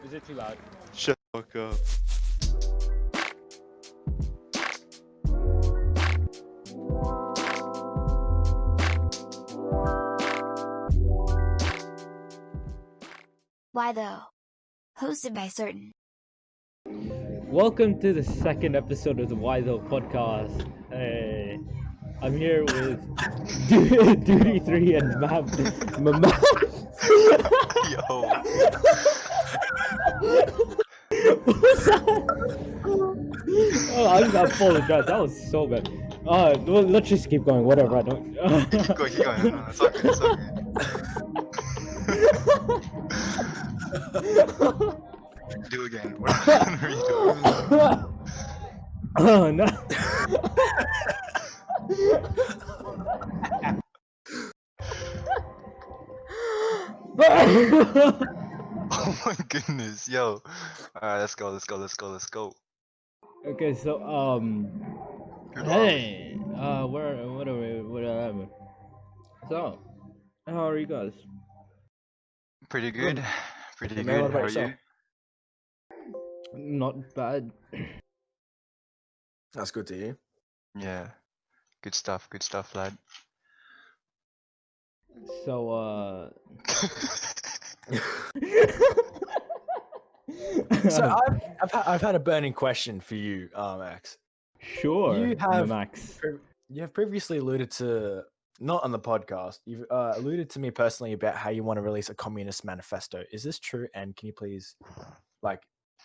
Is it too loud? Shut the fuck up. Why though? Hosted by Certain. Welcome to the second episode of the Why Though podcast. Hey, I'm here with Duty 3 and Map. Yo. What's that? Oh, I apologize. That was so bad. Well, let's just keep going. Whatever. I don't. Keep going. No, it's okay. Do again. What are you doing? Oh no. Oh my goodness, yo. Alright, let's go. Okay, so Who are hey, what are we? So, how are you guys? Pretty good. Hey, man, what How about are you? yourself? Not bad. That's good to hear. Yeah. Good stuff, lad. So So I've had a burning question for you, Max. sure, You have Max. You have previously alluded to, not on the podcast, you've alluded to me personally about how you want to release a communist manifesto. Is this true? And can you please,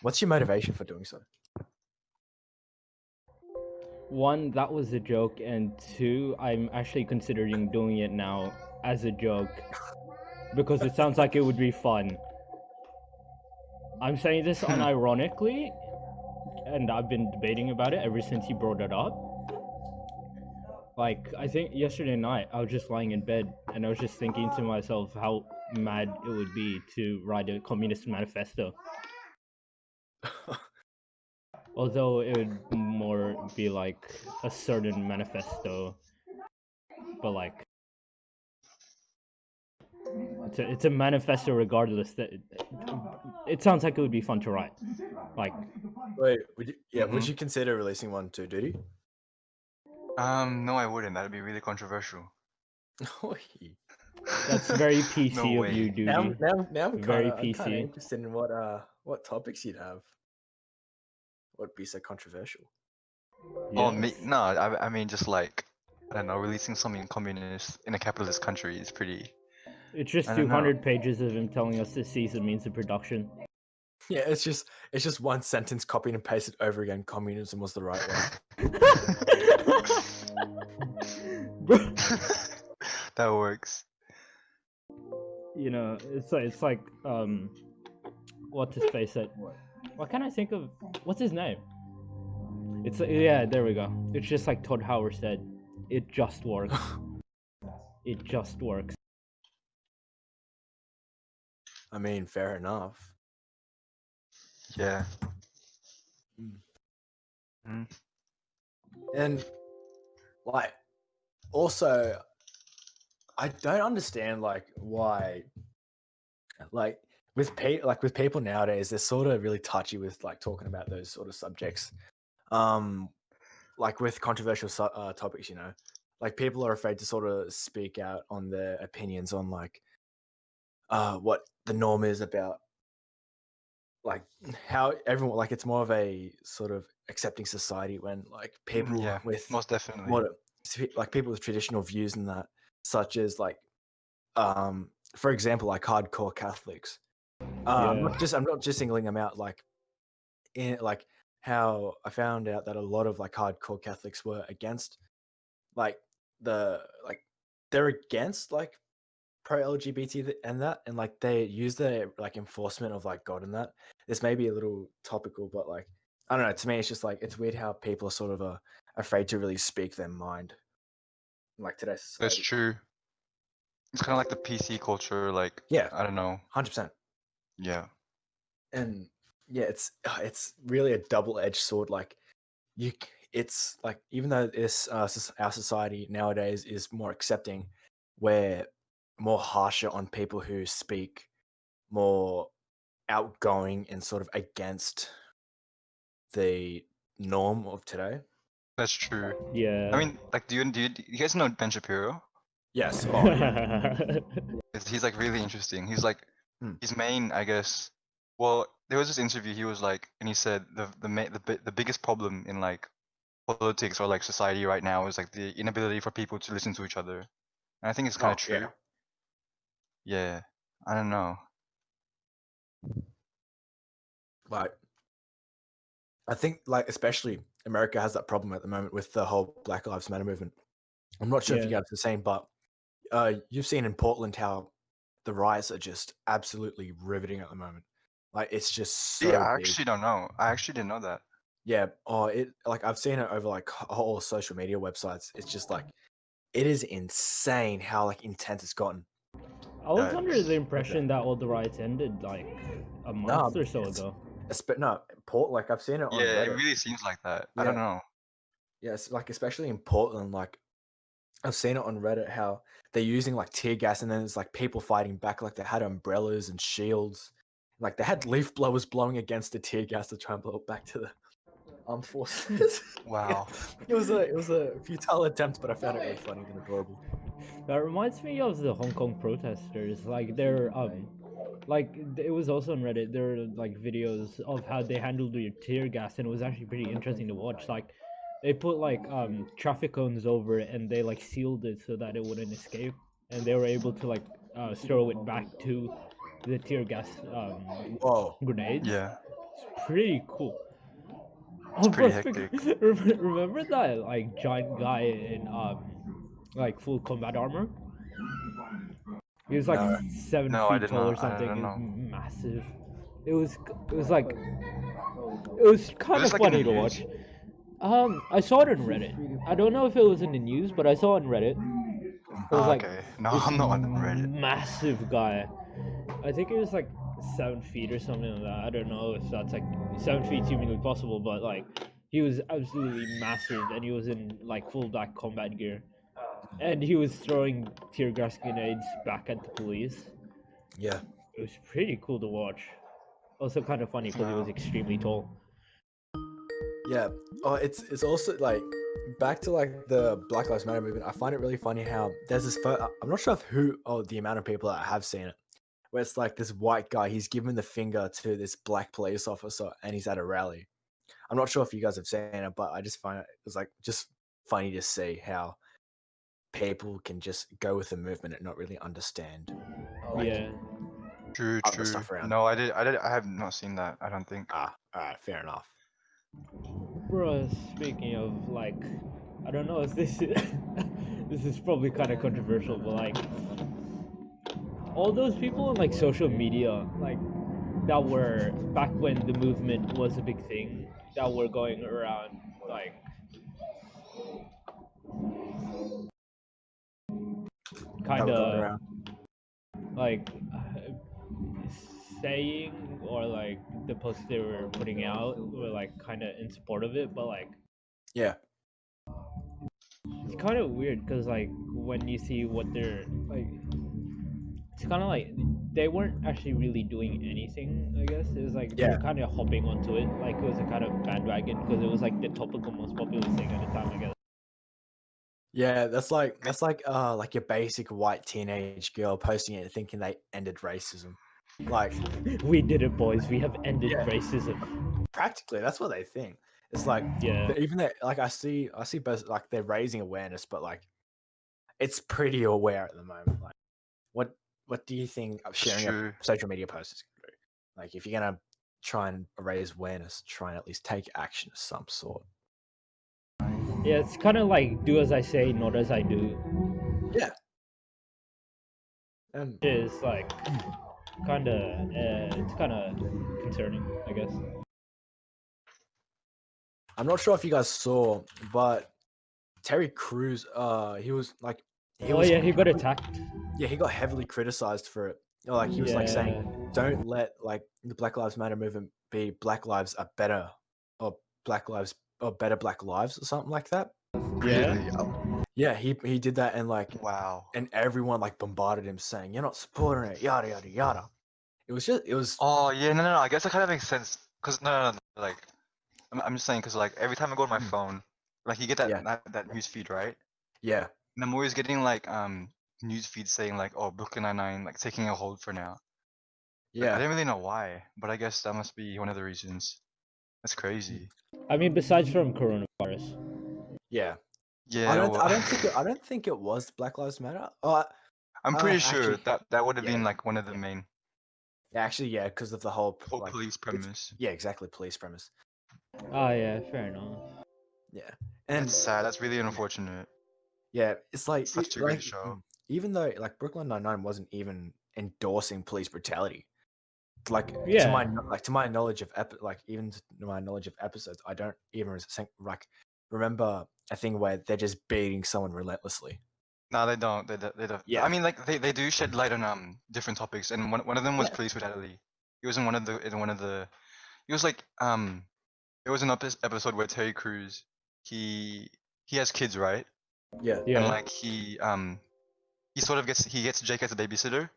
what's your motivation for doing so? One, that was a joke, and two, I'm actually considering doing it now as a joke because it sounds like it would be fun. I'm saying this unironically, and I've been debating about it ever since he brought it up. Like, I think yesterday night, I was just lying in bed, and I was just thinking to myself how mad it would be to write a communist manifesto. Although it would more be like a certain manifesto, but like it's a manifesto regardless. That it sounds like it would be fun to write. Like, Wait, would you consider releasing one too, Duty? No, I wouldn't. That'd be really controversial. that's very PC No of you, way. Duty. Now I'm Very kind of PC. interested in what topics you'd have. What'd be so controversial? Oh, Yes. no, I mean just like, I don't know, releasing something communist in a capitalist country is pretty... It's just I don't know. 200 pages of him telling us this season means of production. Yeah, it's just one sentence copied and pasted over again. Communism was the right way. That works. You know, it's like what's his face said. What can I think of? What's his name? It's yeah, there we go. It's just like Todd Howard said. It just works. It just works. I mean, fair enough. Yeah. And like, also, I don't understand why, with people nowadays, they're sort of really touchy with talking about those sort of subjects. Like with controversial topics, people are afraid to sort of speak out on their opinions on what the norm is about, how everyone, it's more of a sort of accepting society when people Yeah, with most definitely. people with traditional views and that, such as for example, hardcore Catholics. I'm not just singling them out. How I found out that a lot of hardcore Catholics were against they're against pro LGBT and that, and they use the enforcement of God and that. This may be a little topical, but I don't know. To me, it's just it's weird how people are sort of afraid to really speak their mind. Today's society. That's true. It's kind of like the PC culture, Yeah, I don't know. 100%. Yeah. And yeah, it's really a double-edged sword. It's even though our society nowadays is more accepting, we're more harsher on people who speak more outgoing and sort of against the norm of today. That's true. Yeah. I mean, like, do you guys know Ben Shapiro? Yes. Oh yeah. He's like really interesting. He's like Hmm. his main, I guess. Well, there was this interview. He was like, and he said the biggest problem in like politics or like society right now is like the inability for people to listen to each other. And I think it's kind of Oh, true. Yeah. I don't know. Like, I think like especially America has that problem at the moment with the whole Black Lives Matter movement. I'm not sure if you Yeah. guys have the same, but you've seen in Portland how the riots are just absolutely riveting at the moment. Like it's just Yeah, so I big. actually don't know. I actually didn't know that. Yeah. Oh, it like I've seen it over like whole social media websites. It's just like it is insane how like intense it's gotten. I was under That's- the impression that all the riots ended like a month or so it's- ago. No, like I've seen it on Yeah, it Reddit. really seems like that. I don't Yeah. know. Yes, like especially in Portland, like I've seen it on Reddit how they're using like tear gas and then there's like people fighting back, like they had umbrellas and shields. Like they had leaf blowers blowing against the tear gas to try and blow it back to the armed forces. Wow. It was a futile attempt, but I found it really funny and adorable. That reminds me of the Hong Kong protesters. Like they're like it was also on Reddit. There are like videos of how they handled the tear gas, and it was actually pretty interesting to watch. Like they put like traffic cones over it, and they like sealed it so that it wouldn't escape, and they were able to like throw it back to the tear gas Whoa. grenades. Yeah. It's pretty cool. It's pretty but hectic. remember that like giant guy in like full combat armor? He was like No. 7 No, I feet did tall or not. I something. don't It was know. massive. It was like it was kind Was of this like in funny the to news? watch. I saw it on Reddit. I don't know if it was in the news, but I saw it on Reddit. It was Ah, like okay. No, this I'm not on Reddit. massive guy. I think it was like 7 feet or something like that. I don't know if that's like 7 feet humanly possible, but like he was absolutely massive, and he was in like full black combat gear, and he was throwing tear gas grenades back at the police. Yeah. It was pretty cool to watch. Also kind of funny because he was Wow. extremely tall. Yeah. Oh, it's also like back to like the Black Lives Matter movement. I find it really funny how there's this I'm not sure if the amount of people that have seen it, where it's like this white guy, he's giving the finger to this black police officer and he's at a rally. I'm not sure if you guys have seen it, but I just find it's like just funny to see how people can just go with the movement and not really understand like Yeah. True, other true. stuff around. No, I have not seen that. I don't think. All right, fair enough. Bro, speaking of like, I don't know if this is this is probably kind of controversial, but like all those people on like social media, like that were back when the movement was a big thing, that were going around like That kind we're going of around. like saying or like the posts they were putting out were like kind of in support of it, but like Yeah. it's kind of weird because like when you see what they're like, it's kind of like they weren't actually really doing anything. I guess it was like they Yeah. were kind of hopping onto it, like it was a kind of bandwagon because it was like the topical most popular thing at the time. I guess. Yeah, that's like your basic white teenage girl posting it thinking they ended racism. Like We did it, boys. We have ended Yeah. racism. practically that's what they think. It's like Yeah. even that like I see both like they're raising awareness, but like it's pretty aware at the moment. Like what do you think of sharing a True. social media post is gonna do? Like if you're gonna try and raise awareness, try and at least take action of some sort. Yeah, it's kind of like do as I say, not as I do. Yeah. And It's like kind of it's kind of concerning, I guess. I'm not sure if you guys saw, but Terry Crews, he was like he Oh was yeah, he got attacked. yeah, he got heavily criticized for it. Like he was like saying, don't let like the Black Lives Matter movement be Black Lives are better or Black Lives or better Black Lives or something like that. Yeah. Really? Oh, Yeah, he did that and like wow. and everyone like bombarded him saying, you're not supporting it, yada yada yada. It was Oh yeah, no, I guess that kind of makes sense. Cause no, like I'm just saying, cause like every time I go on my Mm. phone, like you get that Yeah. that news feed, right? yeah. And I'm always getting like news feeds saying like, oh, Brooklyn Nine-Nine like taking a hold for now. Like I Yeah. didn't really know why, but I guess that must be one of the reasons. That's crazy. I mean, besides from coronavirus. Yeah. Yeah, I well, don't think it was Black Lives Matter. Oh, I'm pretty sure actually, that would have yeah, been like one of the yeah. main Actually, yeah, because of the whole whole like police premise. yeah, exactly, police premise. Ah, yeah, fair enough. Yeah, That's and sad. That's really unfortunate. yeah, it's like Such a great show. even though like Brooklyn Nine-Nine wasn't even endorsing police brutality, like Yeah. to my knowledge of even to my knowledge of episodes, I don't even remember a thing where they're just beating someone relentlessly. No, they don't. They don't. Yeah. I mean, like they do shed light on different topics, and one of them was Yeah. police brutality. It was in one of the. It was like there was an episode where Terry Crews, he he has kids, right? Yeah. And Yeah. like he sort of gets Jake as a babysitter,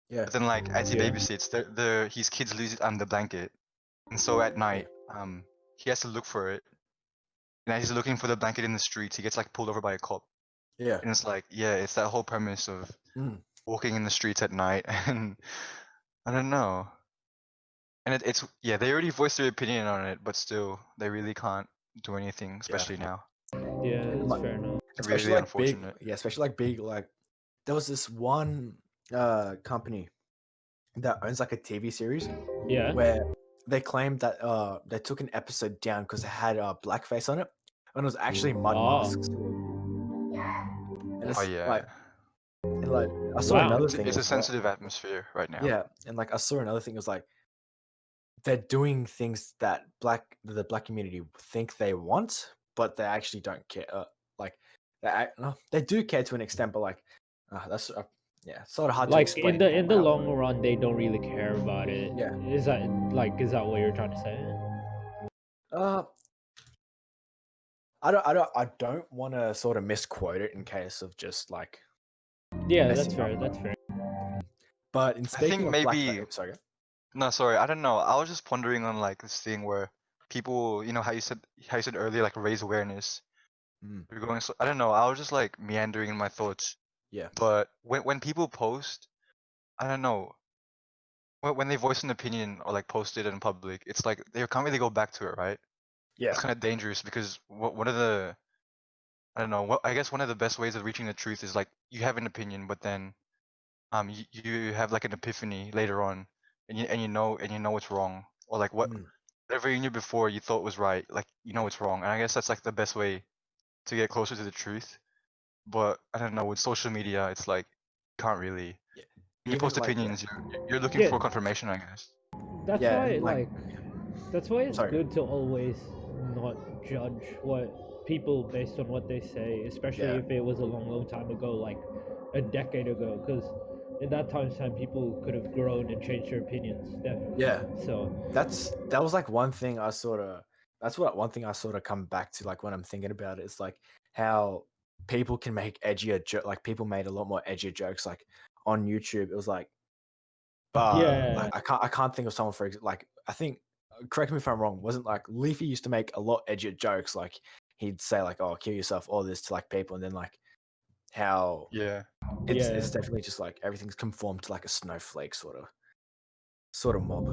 Yeah. but then like as he Yeah. babysits, the his kids lose the blanket, and so at night he has to look for it, and as he's looking for the blanket in the streets, he gets like pulled over by a cop. Yeah. And it's like, yeah, it's that whole premise of Mm. walking in the streets at night, and I don't know. And it's yeah, they already voiced their opinion on it, but still, they really can't do anything, Yeah. especially now. Yeah, And that's fair enough. It's especially really like big, unfortunate. yeah, especially like big, like there was this one company that owns like a TV series Yeah. where they claimed that they took an episode down because it had blackface on it, and it was actually mud masks. And Oh it's yeah, like, and like I saw Wow. another thing it's a as well. sensitive atmosphere right now. Yeah, and like I saw another thing. It was like they're doing things that the black community think they want, but they actually don't care. Like they do care to an extent, but like that's yeah, sort of hard to Like explain. in the how- long run, they don't really care about it. Yeah. Is that what you're trying to say? Uh, I don't want to sort of misquote it in case of just like Yeah, that's messing fair. up. That's fair. But in I think speaking of maybe sorry. no, sorry, I don't know. I was just pondering on like this thing where people, you know, how you said earlier, like raise awareness. Mm, You're going, so I don't know. I was just like meandering in my thoughts. yeah, But when people post, I don't know. When they voice an opinion or like post it in public, it's like they can't really go back to it, right? yeah, It's kind of dangerous because one of the I don't know. What I guess one of the best ways of reaching the truth is like you have an opinion, but then you have like an epiphany later on, and you know it's wrong, or like mm, whatever you knew before you thought was right, like you know it's wrong. And I guess that's like the best way to get closer to the truth. But I don't know, with social media, it's like can't really. yeah. When you Even post like opinions, you're looking Yeah, for confirmation, I guess. that's yeah, why and like that's why it's sorry. good to always not judge what people based on what they say, especially Yeah, if it was a long time ago, like a decade ago, because in that time people could have grown and changed their opinions, definitely. yeah. So That was like one thing I sort of that's what one thing I sort of come back to like when I'm thinking about it. It's like how people can make like people made a lot more edgier jokes like on YouTube. It was yeah, like I can't think of someone like I think correct me if I'm wrong, wasn't like Leafy used to make a lot edgier jokes, like he'd say like, oh, kill yourself, all this to like people, and then like how Yeah. it's definitely just like everything's conformed to like a snowflake sort of mob.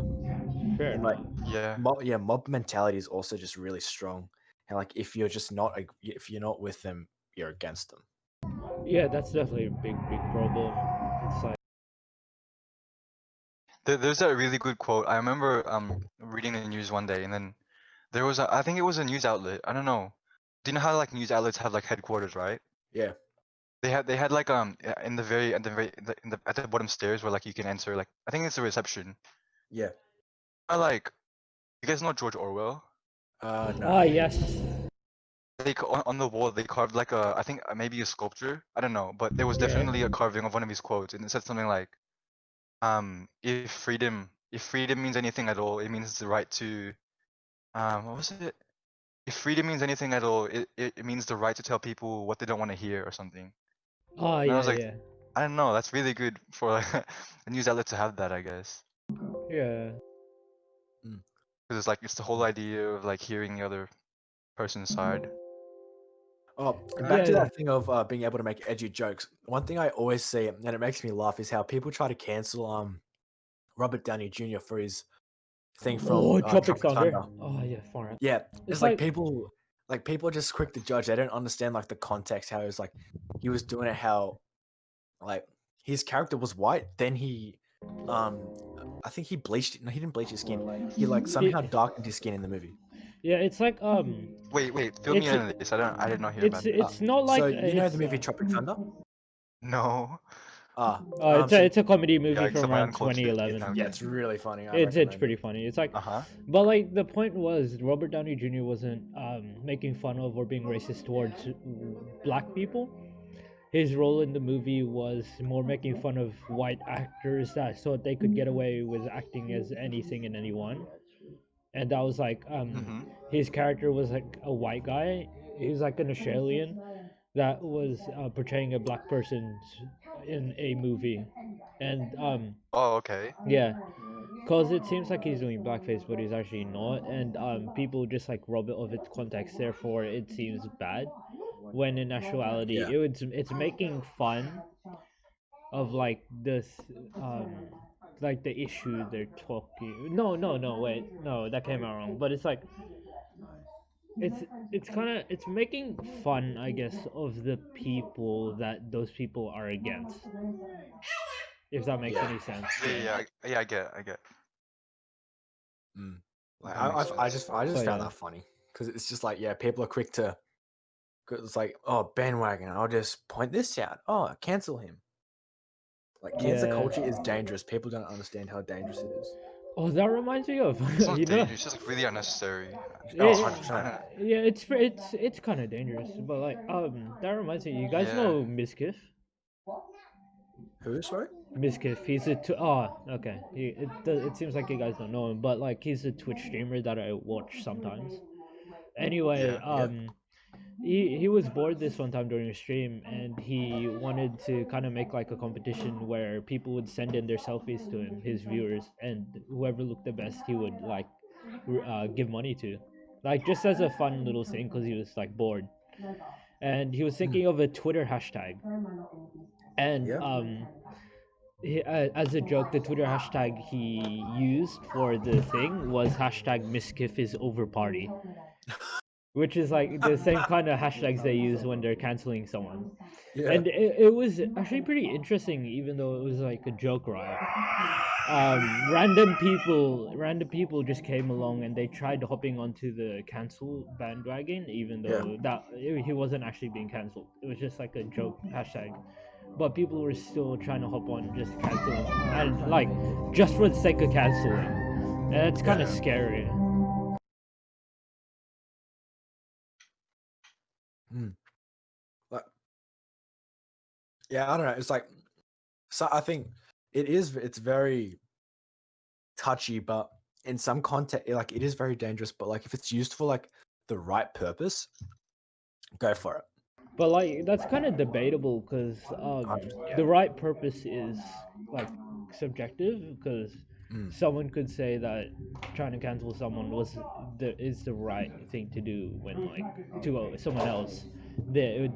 fair And like enough. Yeah. mob mentality is also just really strong. And like if you're just not if you're not with them, you're against them. Yeah, that's definitely a big problem. It's like There's that really good quote. I remember reading the news one day, and then there was I think it was a news outlet. I don't know. Do you know how like news outlets have like headquarters, right? Yeah. They had like in the very in the at the bottom stairs where like you can enter, like I think it's the reception. Yeah. I like you guys know George Orwell? No. ah yes, On the wall they carved like a I think maybe a sculpture. I don't know, but there was yeah. definitely a carving of one of his quotes, and it said something like if freedom means anything at all, it means the right to what was it? If freedom means anything at all, it means the right to tell people what they don't want to hear or something. Ah And I yeah, was like, yeah. I don't know, that's really good for like a news outlet to have that, I guess. Yeah. Because it's like it's the whole idea of like hearing the other person's side. Oh, and Yeah, back to yeah. that thing of being able to make edgy jokes. One thing I always see, and it makes me laugh, is how people try to cancel Robert Downey Jr. for his thing Oh, from Tropic Tropic Thunder. Thunder. Oh yeah, far out. Yeah, It's it's like people are just quick to judge. They don't understand like the context. How it's like he was doing it. How like his character was white. Then um, I think he bleached. No, he didn't bleach his skin. He like somehow darkened his skin in the movie. yeah, it's like Wait, fill me it's in on this. I did not hear about it. it's not So like you know the it's movie Tropic Thunder? No. So it's a comedy movie Yikes, from am I around uncultured? 2011. yeah, it's really funny. I It's recommend pretty it. funny. It's like, Uh-huh. but like the point was Robert Downey Jr. wasn't making fun of or being racist towards black people. His role in the movie was more making fun of white actors that so they could get away with acting as anything and anyone. And that was like Mm-hmm. his character was like a white guy. He was like an Australian that was portraying a black person in a movie, and Oh, okay. yeah, cause it seems like he's doing blackface, but he's actually not, and people just like rob it of its context. Therefore, it seems bad. When in actuality, Yeah. it's making fun of like this, like the issue they're talking. No, wait, no, that came out wrong. But it's like it's kind of it's making fun, I guess, of the people that those people are against. If that makes Yeah. any sense. Yeah, I get. Like That makes I sense. just So found yeah. that funny because it's just like people are quick to. Cause it's like bandwagon. I'll just point this out. Oh, cancel him. Like cancel Yeah. culture is dangerous. People don't understand how dangerous it is. Oh, that reminds me of It's not you know. dangerous, it's just like really unnecessary. Oh, It, 100%. yeah, it's kind of dangerous, but like that reminds me. You guys Yeah. know Miskiff? Who? Sorry. Miskiff. He's a okay. It seems like you guys don't know him, but like he's a Twitch streamer that I watch sometimes. Anyway, Yeah. he was bored this one time during a stream, and he wanted to kind of make like a competition where people would send in their selfies to him, his viewers, and whoever looked the best, he would like give money to, like just as a fun little thing, because he was like bored, and he was thinking of a Twitter hashtag, and Yeah. as a joke, the Twitter hashtag he used for the thing was hashtag Miskiff is over party, which is like the same kind of hashtags they use when they're canceling someone. Yeah. And it was actually pretty interesting, even though it was like a joke, right? Random people just came along and they tried hopping onto the cancel bandwagon, even though he wasn't actually being cancelled. It was just like a joke hashtag, but people were still trying to hop on just to cancel him, and like just for the sake of canceling. And it's kind of scary. Like, yeah, I don't know. It's like, so I think it's very touchy, but in some context, like it is very dangerous. But like if it's used for like the right purpose, go for it. But like that's kind of debatable because Yeah. the right purpose is like subjective, because someone could say that trying to cancel someone is the right thing to do when like to someone else they're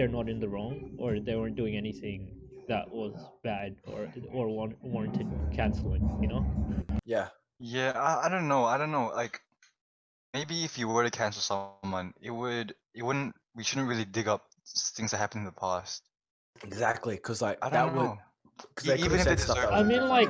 not in the wrong, or they weren't doing anything that was bad or warranted canceling, you know. Yeah. Yeah, I don't know. Like maybe if you were to cancel someone, it wouldn't we shouldn't really dig up things that happened in the past. Exactly, because like I that don't would, know. because they could Even have if they said stuff deserve that I was mean, like,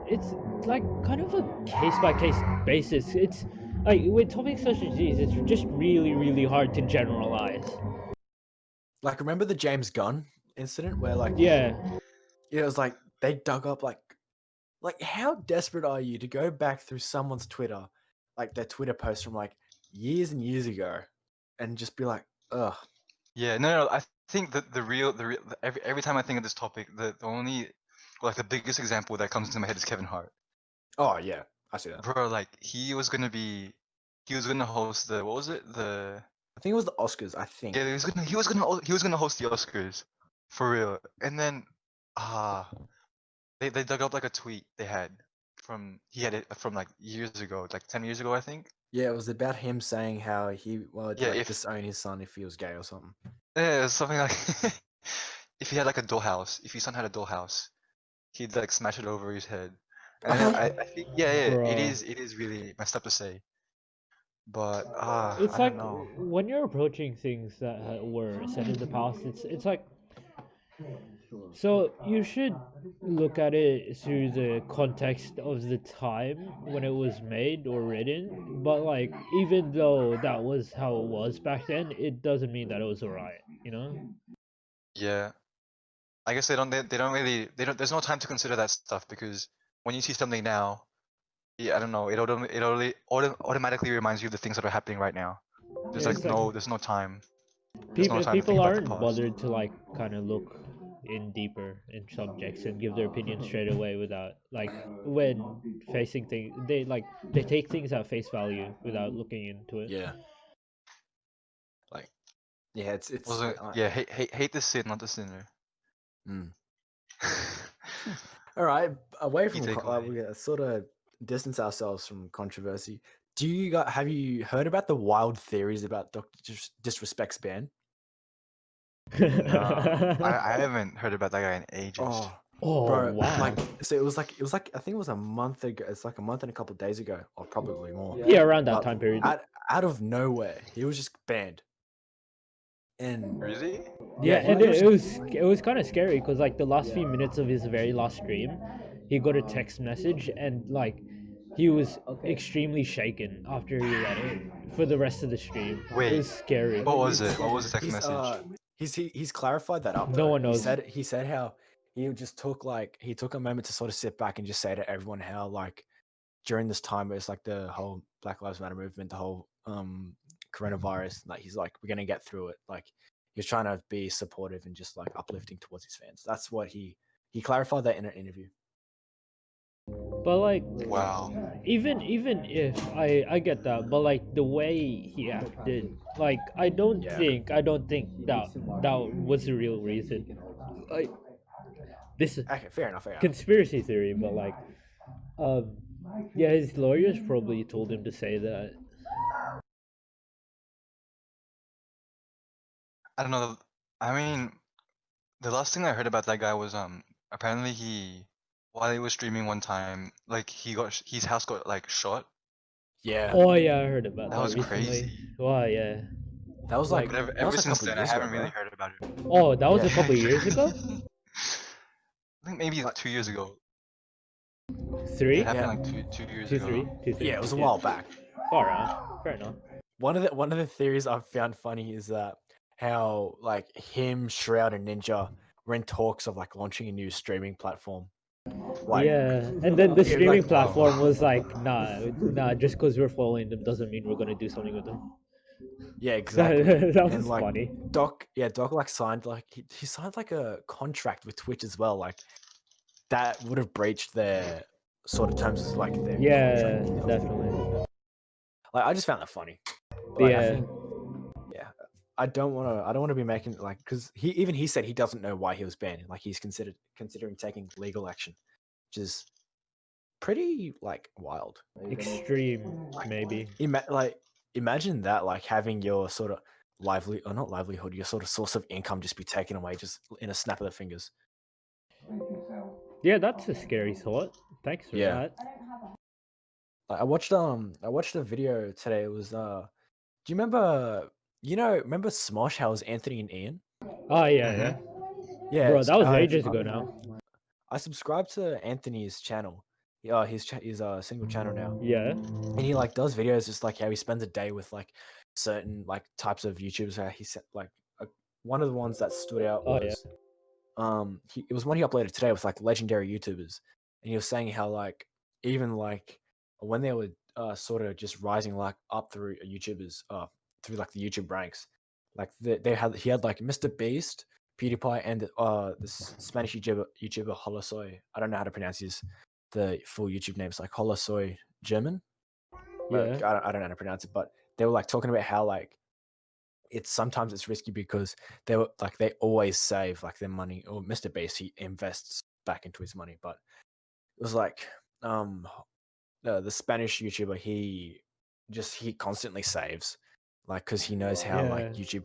it's like kind of a case by case basis. It's like with topics such as these, it's just really, really hard to generalize. like remember the James Gunn incident where like Yeah, it was like they dug up like how desperate are you to go back through someone's Twitter, like their Twitter post from like years and years ago, and just be like, ugh. Yeah, no, I think that every time I think of this topic, the only like the biggest example that comes into my head is Kevin Hart. Oh yeah, I see that. Bro, like he was gonna host the what was it? I think it was the Oscars. I think. Yeah, he was gonna host the Oscars for real. And then They dug up like a tweet they had he had it from like years ago, like 10 years ago, I think. Yeah, it was about him saying how he would Yeah, like if disown his son if he was gay or something. yeah, something like if he had like a dollhouse, if his son had a dollhouse, he'd like smash it over his head. And I think yeah, Bro. it is really messed up to say. But It's I like don't know. when you're approaching things that were said in the past, it's like, so you should look at it through the context of the time when it was made or written. But like, even though that was how it was back then, it doesn't mean that it was alright, you know? Yeah. I guess they don't really there's no time to consider that stuff because when you see something now, yeah, I don't know, it automatically reminds you of the things that are happening right now. There's Yeah, like it's like there's no time. There's no people time to think about the aren't past. bothered to like kind of look in deeper in subjects and give their opinion straight away without like when facing things they take things at face value without looking into it. Yeah, like yeah, it's Also, yeah, hate the sin, not the sinner. Mm. All right, away Key from takeaway. we sort of distance ourselves from controversy. Do you guys have you heard about the wild theories about Doctor Disrespect's ban? No, I haven't heard about that guy in ages. Oh, Oh bro, wow. like so it was like I think it was a month ago. It's like a month and a couple of days ago, or probably more. Yeah, around that But time period. out of nowhere, he was just banned. And Really? Yeah, he and was it was kind of scary because like the last few minutes of his very last stream, he got a text message and like he was extremely shaken after he read it for the rest of the stream. Wait, It was scary. what was it? What was the text he's message? he's clarified that up. No though. one knows. He said how he just took he took a moment to sort of sit back and just say to everyone how like during this time it's like the whole Black Lives Matter movement, the whole coronavirus, like he's like, we're gonna get through it. Like he was trying to be supportive and just like uplifting towards his fans. That's what he clarified that in an interview. But like, Wow. even if I get that, but like the way he acted, like I don't Yeah. think that was the real reason. Like this is Okay, fair enough. conspiracy theory, but like, yeah, his lawyers probably told him to say that. I don't know. I mean, the last thing I heard about that guy was apparently while he was streaming one time, like his house got like shot. Yeah. Oh yeah, I heard about That that was recently. crazy. Wow, yeah. That was like, But that ever was a since couple then, I years ago, haven't really bro. heard about it. Oh, that was Yeah. a couple of years ago. I think maybe Like- 2 years ago. 3. It happened Yeah. like two years 2, ago. 3, 2, 3. Yeah, it was a 2, while back. All right, fair enough. One of the theories I've found funny is that how like him, Shroud, and Ninja were in talks of like launching a new streaming platform. Like, yeah, and then the yeah, streaming like- platform was like, nah, just because we're following them doesn't mean we're gonna do something with them. yeah, exactly. That was And like funny. Doc like signed like he signed like a contract with Twitch as well. Like that would have breached their sort of terms as like their Yeah, contract. definitely. Like I just found that funny. But, like, I Yeah. think, yeah, I don't want to be making like because he said he doesn't know why he was banned. Like he's considering taking legal action, which is pretty like wild. Extreme, maybe. Imagine that, like having your sort of not livelihood, your sort of source of income just be taken away just in a snap of the fingers. Yeah, that's a scary thought. Thanks for Yeah. that. Like, I watched a video today. It was do you remember Smosh? How it was Anthony and Ian? Oh yeah, yeah. Yeah, Bro, that was if- ages ago now. I subscribed to Anthony's channel. His single channel now, Yeah. and he like does videos just like how he spends a day with like certain like types of YouTubers. How he said like one of the ones that stood out Oh, was it was one he uploaded today with like legendary YouTubers, and he was saying how like even like when they were sort of just rising like up through YouTubers through like the YouTube ranks, like he had like Mr. Beast, PewDiePie, and this Spanish YouTuber Holosoy. I don't know how to pronounce the full YouTube name. It's like Holosoy German. Yeah. I don't know how to pronounce it, but they were like talking about how like sometimes it's risky because they always save like their money, or Mr. Beast, he invests back into his money, but was like the Spanish YouTuber. He constantly saves, like, because he knows how Yeah. YouTube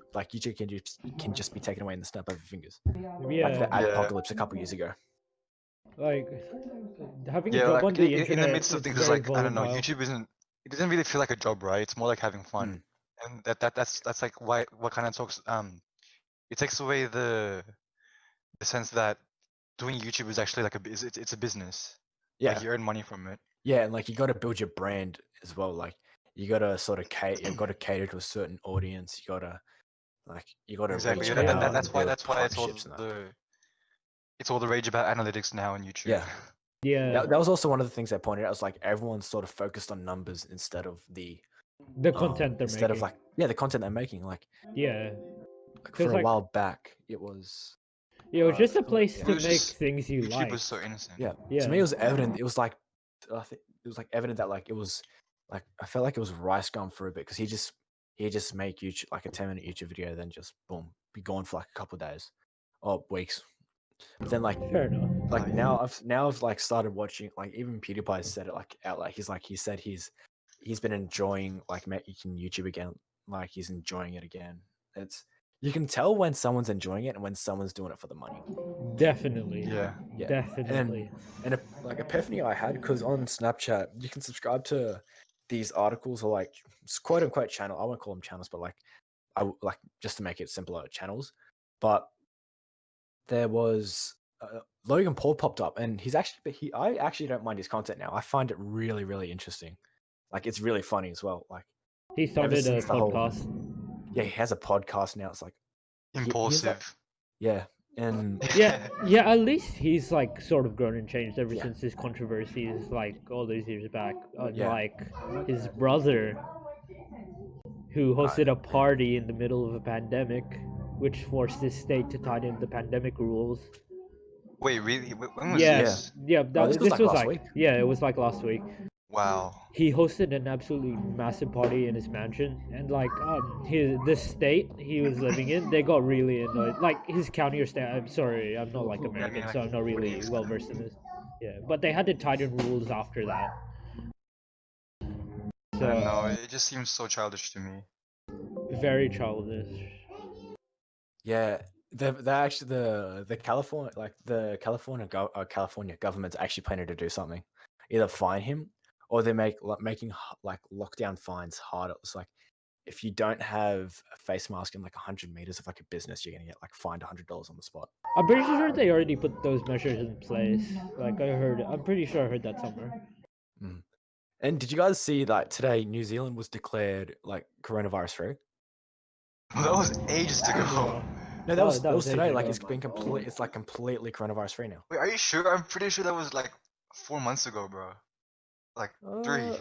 can just be taken away in the snap of your fingers. Yeah. Like the Yeah. apocalypse a couple years ago. Like having a Yeah, job like on the in internet, the midst of it's things, it's very like I don't know, volatile. YouTube isn't. It doesn't really feel like a job, right? It's more like having fun, and that's like why what kind of talks it takes away the sense that doing YouTube is actually like it's a business. Yeah, Like you earn money from it. yeah, and like you got to build your brand as well. Like you got to sort of cater to a certain audience. You got to Exactly. reach Yeah, out and that's why build it's all partnerships and that. it's all the rage about analytics now on YouTube. Yeah. Yeah. That was also one of the things I pointed out. It was like everyone's sort of focused on numbers instead of the content they're instead making. of like the content they're making. Like Yeah. for a like- while back, it was It was just a place It to was make just- things you YouTube like. was so innocent. yeah. Yeah. To me, it was evident. It was like I think it was like evident that like it was like I felt like it was Rice Gum for a bit because he just make YouTube like a 10-minute YouTube video, then just boom, be gone for like a couple of days or weeks. But then like Fair enough. like now I've like started watching, like even PewDiePie said it like out, like he said he's been enjoying like making YouTube again, like he's enjoying it again. You can tell when someone's enjoying it and when someone's doing it for the money. Definitely. Yeah. Yeah. Definitely. And like epiphany I had, because on Snapchat you can subscribe to these articles or like quote unquote channel. I won't call them channels, but like like just to make it simpler, channels. But there was Logan Paul popped up, and I actually don't mind his content now. I find it really, really interesting. Like it's really funny as well. Like He started a since the whole- podcast. yeah, he has a podcast now. It's like he's like- Impulsive. yeah, and Yeah, at least he's like sort of grown and changed ever Yeah. since his controversies like all those years back. Yeah. Like his brother, who hosted a party in the middle of a pandemic, which forced his state to tighten the pandemic rules. Wait, really? When was Yeah, this? yeah. this was, like, last week. Yeah, it was like last week. Wow. He hosted an absolutely massive party in his mansion, and like the state he was living in, they got really annoyed. Like his county or state. I'm sorry, I'm not like American, like, so I'm not really 48%. well versed in this. Yeah, but they had to tighten rules after that. I So don't know. It just seems so childish to me. very childish. yeah, they're actually the California government's actually planning to do something, either fine him or they're making like lockdown fines harder. It's like if you don't have a face mask in like 100 meters of like a business, you're gonna get like fined $100 on the spot. I'm pretty sure they already put those measures in place. Like I'm pretty sure I heard that somewhere. And did you guys see that today New Zealand was declared like coronavirus free? That was ages ago. No, that was was today. ages Like ago. it's like completely coronavirus free now. Wait, are you sure? I'm pretty sure that was like 4 months ago, bro. Like 3.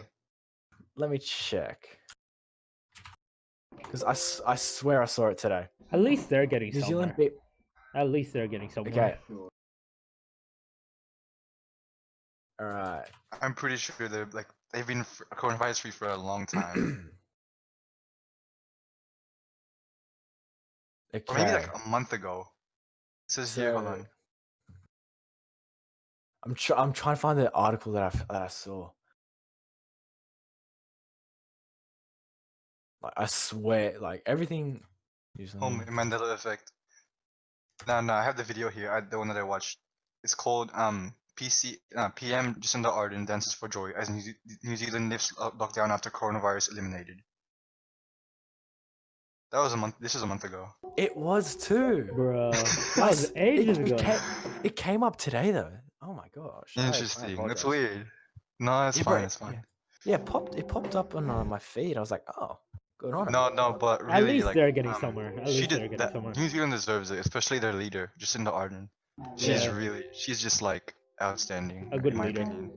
Let me check. Because I swear I saw it today. At least they're getting New Zealand somewhere. beat. At least they're getting somewhere. Okay. All right. I'm pretty sure they've been coronavirus free for a long time. Okay. Or maybe like a month ago. It says here, hold So- on. I'm trying to find the article that I saw. Like I swear, like everything. New Home Zealand- Mandela effect. No, I have the video here. The one that I watched. It's called PM Jacinda Ardern dances for joy as New Zealand lifts lockdown after coronavirus eliminated. That was a month. This is a month ago. It was too. Bro, that was ages ago. It came up today though. Oh my gosh. I Interesting. That's apologize. weird. No, it's Yeah, fine. but- It's fine. Yeah, it popped up on my feed. I was like, oh, good on it. No, but really, At least like, they're getting somewhere. At she least they're did getting that. somewhere. New Zealand deserves it, especially their leader, Jacinda Ardern. She's Yeah. she's just like outstanding. A good in my leader. opinion.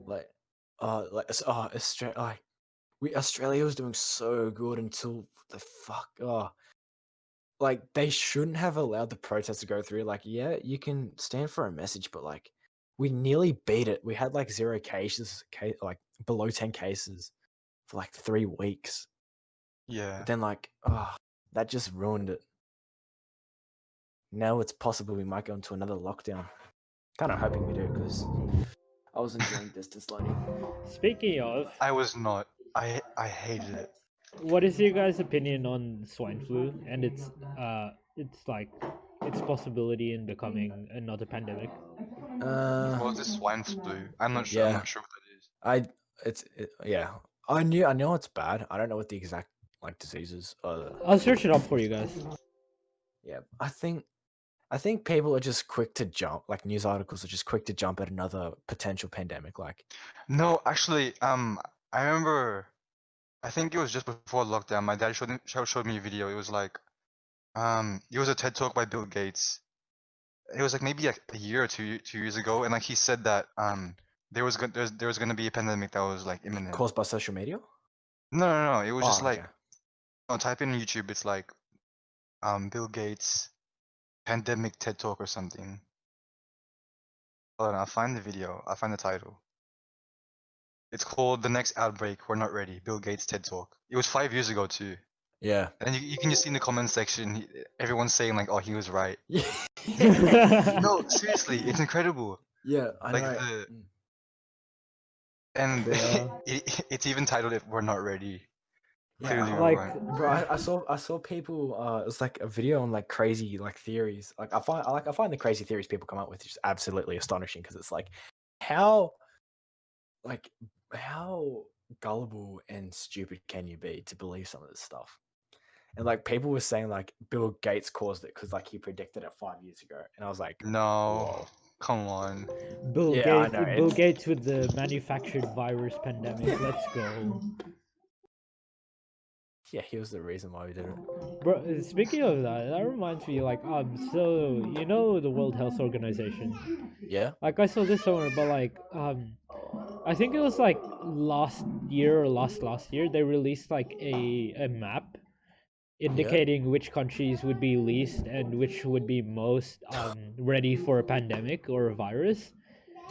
Australia was doing so good until like they shouldn't have allowed the protest to go through. Like, yeah, you can stand for a message, but like we nearly beat it. We had like 0 cases, like below 10 cases for like 3 weeks. Yeah. But then like, that just ruined it. Now it's possible we might go into another lockdown. Kind of hoping we do, because I was enjoying distance learning. Speaking of, I was not. I hated it. what is your guys' opinion on swine flu and its possibility in becoming another pandemic? Well, this swine flu. I'm not sure. I'm Yeah. not sure what that is. Yeah. I know it's bad. I don't know what the exact like diseases are. I'll search it up for you guys. Yeah, I think people are just quick to jump. Like news articles are just quick to jump at another potential pandemic. Like, No, actually, I remember. I think it was just before lockdown. My dad showed me a video. It was like, it was a TED talk by Bill Gates. It was like maybe like a year or 2 years ago, and like he said that there was gonna be a pandemic that was like imminent. caused by social media. No. It was just Oh, like, okay. no, type in YouTube. It's like, Bill Gates pandemic TED talk or something. Hold on, I'll find the video. I'll find the title. It's called "The Next Outbreak. We're Not Ready." Bill Gates TED talk. It was 5 years ago too. Yeah. And you can just see in the comment section, everyone's saying like, "Oh, he was right." Yeah. No, seriously, it's incredible. Yeah, I Like know. and Yeah. it's even titled "If We're Not Ready." Clearly, Yeah, we Like, weren't. bro, I saw people. It was like a video on like crazy like theories. Like I find the crazy theories people come up with just absolutely astonishing because it's like how like how gullible and stupid can you be to believe some of this stuff? And like people were saying like Bill Gates caused it because like he predicted it 5 years ago, and I was like, No, whoa. come on. Yeah, I know. Bill Gates with the manufactured virus pandemic. Let's go. Yeah, he was the reason why we did it. Bro, speaking of that, that reminds me, like, so you know the World Health Organization. Yeah, Like, I saw this somewhere, but like, I think it was like last year or last year they released like a map indicating which countries would be least and which would be most ready for a pandemic or a virus.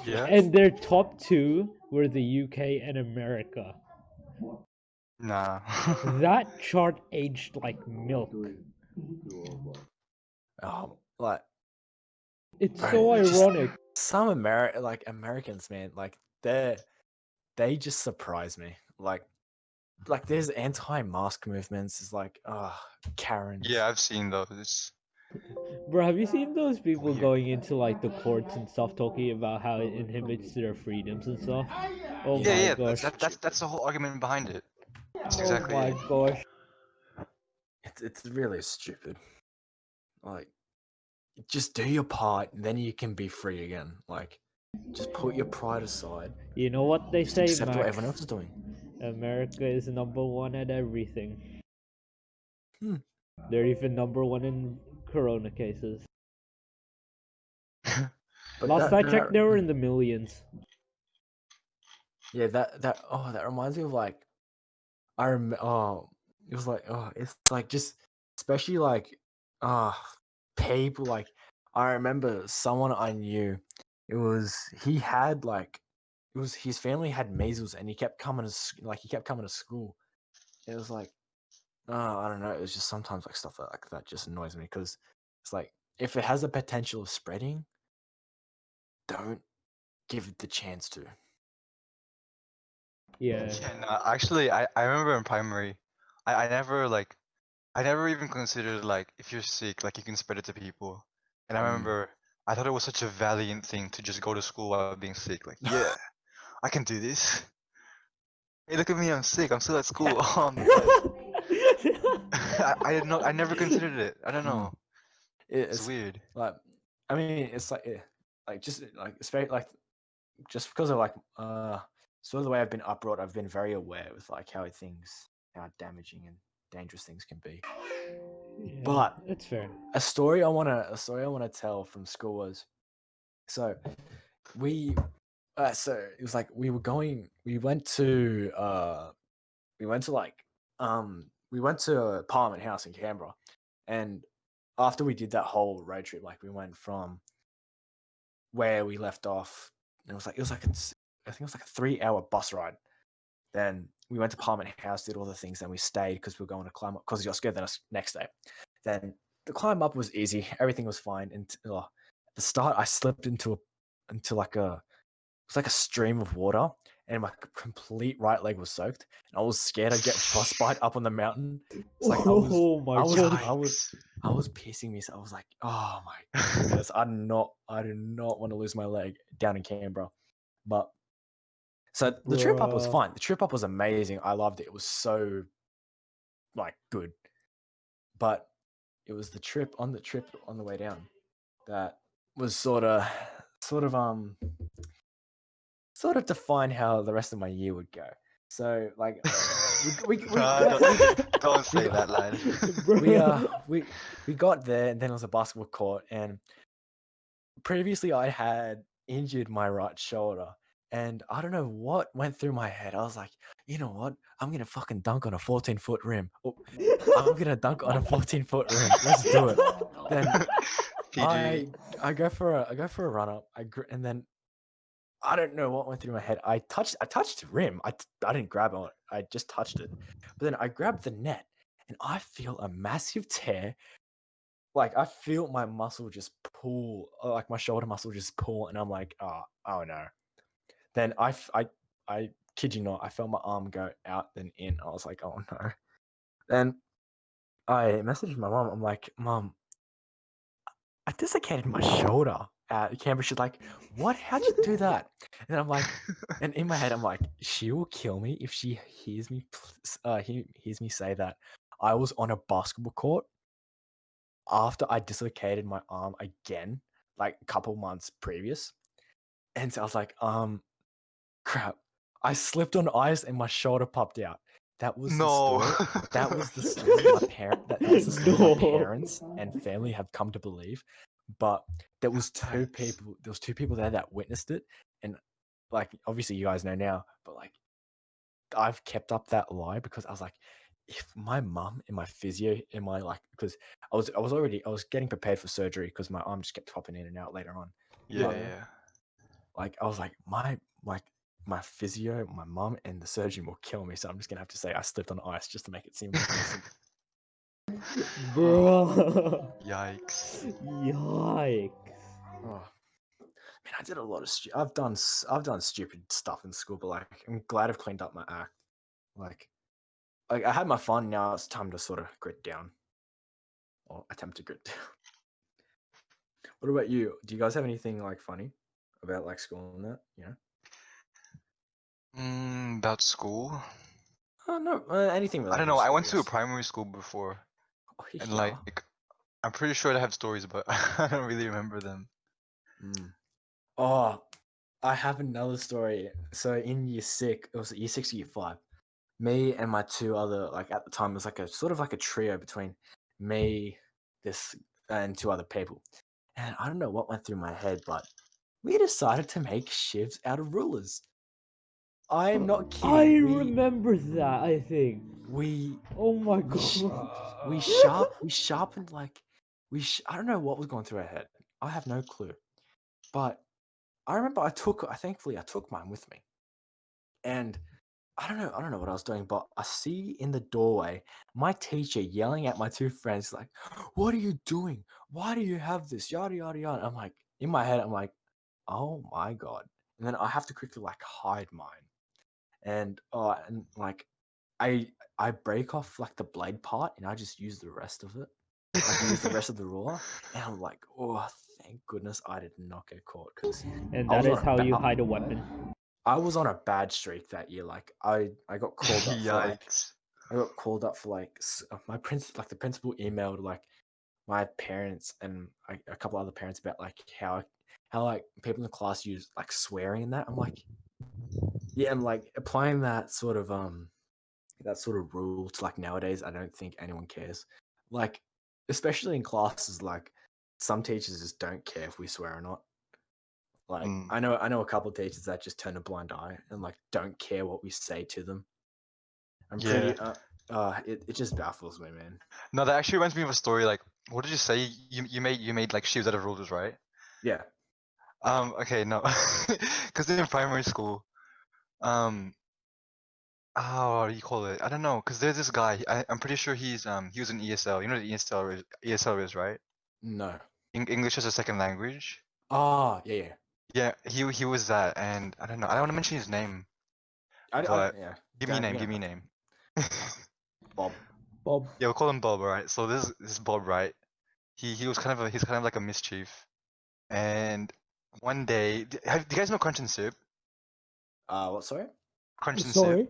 Yeah. And their top two were the UK and America. Nah. That chart aged like milk. like It's bro, so it's just ironic. some Americans, man, like they just surprise me. Like there's anti-mask movements. It's like Karens. Yeah, I've seen those. Bro, have you seen those people Weird. going into like the courts and stuff talking about how it inhibits their freedoms and stuff? Oh Yeah, my Yeah. gosh. That's the whole argument behind it. That's Oh exactly my it. gosh. It's really stupid. Like, just do your part, then you can be free again. Like, just put your pride aside. You know what they Just say, accept what Max? everyone else is doing. America is number one at everything. Hmm. They're even number one in corona cases. But Last I checked, they were in the millions. yeah, that reminds me of like it was like it's like just especially like people like I remember someone I knew. He had like his family had measles and he kept coming to school. It was like I don't know. It was just sometimes like stuff like that just annoys me because it's like if it has a potential of spreading, don't give it the chance to. Yeah. Yeah, no, actually, I remember in primary, I never like, I never even considered like if you're sick, like you can spread it to people. And I remember I thought it was such a valiant thing to just go to school while being sick. Like, yeah, I can do this. Hey, look at me, I'm sick. I'm still at school. Oh, I'm the best. I never considered it. I don't know. It's It's weird. like I mean it's like just like especially like just because of like sort of the way I've been uprooted, I've been very aware with like how damaging and dangerous things can be. Yeah, But that's fair. a story I wanna tell from school was so so it was like we went to Parliament House in Canberra, and after we did that whole road trip, like we went from where we left off. It was like I think it was like a 3-hour bus ride. Then we went to Parliament House, did all the things. Then we stayed because we were going to climb up because you got scared. Then next day, then the climb up was easy. Everything was fine. Until at the start, I slipped into like a was like a stream of water, and my complete right leg was soaked. And I was scared I'd get frostbite up on the mountain. It's like Oh my god. I was pissing myself. I was like, oh my goodness, I do not want to lose my leg down in Canberra. But so the trip up was Bruh. fine. The trip up was amazing. I loved it. It was so like good. But it was the trip on the way down that was sort of defined how the rest of my year would go. So like Nah, don't say that, lad. we got there, and then it was a basketball court, and previously I had injured my right shoulder, and I don't know what went through my head. I was like, you know what? I'm gonna fucking dunk on a 14-foot rim. Oh, I'm gonna dunk on a 14-foot rim. Let's do it. Then PG. I go for a run up. And then I don't know what went through my head. I touched the rim. I didn't grab it. I just touched it. But then I grabbed the net, and I feel a massive tear. Like I feel my muscle just pull, like my shoulder muscle just pull, and I'm like, oh no. Then I kid you not, I felt my arm go out then in. I was like, oh no. Then I messaged my mom. I'm like, Mom, I dislocated my shoulder at Canberra. She's like, what? How'd you do that? And I'm like, and in my head, I'm like, she will kill me if she hears me, hears me say that I was on a basketball court after I dislocated my arm again, like a couple months previous. And so I was like, crap. I slipped on ice and my shoulder popped out. That was the No. story. That was the story that's the story No. my parents and family have come to believe. But there was two people there that witnessed it. And like obviously you guys know now, but like I've kept up that lie because I was like, if my mum and my physio and my like, because I was getting prepared for surgery because my arm just kept popping in and out later on. Yeah, Yeah. yeah. Like I was like, my physio, my mum, and the surgeon will kill me. So I'm just gonna have to say I slipped on ice just to make it seem like innocent. Bruh. Yikes. Yikes. Oh man, I did a lot of I've done stupid stuff in school, but like I'm glad I've cleaned up my act. Like I had my fun. Now it's time to sort of grit down, or attempt to grit down. What about you? Do you guys have anything like funny about like school and that? You know? About school? Oh no, anything I don't related know. to I school. went to a Yes. primary school before, Oh, and yeah. like, I'm pretty sure I have stories, but I don't really remember them. Oh, I have another story. So in year 6, it was year 6 or year 5. Me and my two other, like at the time, it was like a sort of like a trio between me, this, and two other people. And I don't know what went through my head, but we decided to make shivs out of rulers. I'm not I kidding. remember that, I think. We Oh my we god. sharpened like I don't know what was going through our head. I have no clue. But I remember thankfully I took mine with me. And I don't know what I was doing, but I see in the doorway my teacher yelling at my two friends, like, "What are you doing? Why do you have this? Yada yada yada." I'm like, in my head, I'm like, "Oh my god!" And then I have to quickly like hide mine, and like, I break off like the blade part, and I just use the rest of it. Like, use the rest of the ruler, and I'm like, "Oh, thank goodness I did not get caught," because And I was that on is a how ba- you hide a weapon. I was on a bad streak that year. Like I got called up for like Yikes. the principal emailed like my parents and a couple other parents about like how like people in the class use like swearing and that. I'm like, yeah, I'm like applying that sort of rule to like nowadays. I don't think anyone cares. Like especially in classes, like some teachers just don't care if we swear or not. Like Mm. I know a couple of teachers that just turn a blind eye and like don't care what we say to them. I'm Yeah. pretty it just baffles me, man. No, that actually reminds me of a story. Like, what did you say? You made like shoes out of rulers, right? Yeah. Okay, no, because in primary school, um, what do you call it? I don't know, because there's this guy. I'm pretty sure he was in ESL. You know what ESL is, right? No. English as a second language. Ah, yeah, yeah. Yeah, he was that, and I don't know. I don't want to mention his name, but yeah. give me a Don't- name. you Give me a know, name. Bob. Bob. Yeah, we'll call him Bob, right? So this Bob, right? He was he's kind of like a mischief, and one day, do you guys know Crunch and Sip? What? Sorry? Crunch and Sip. Sorry.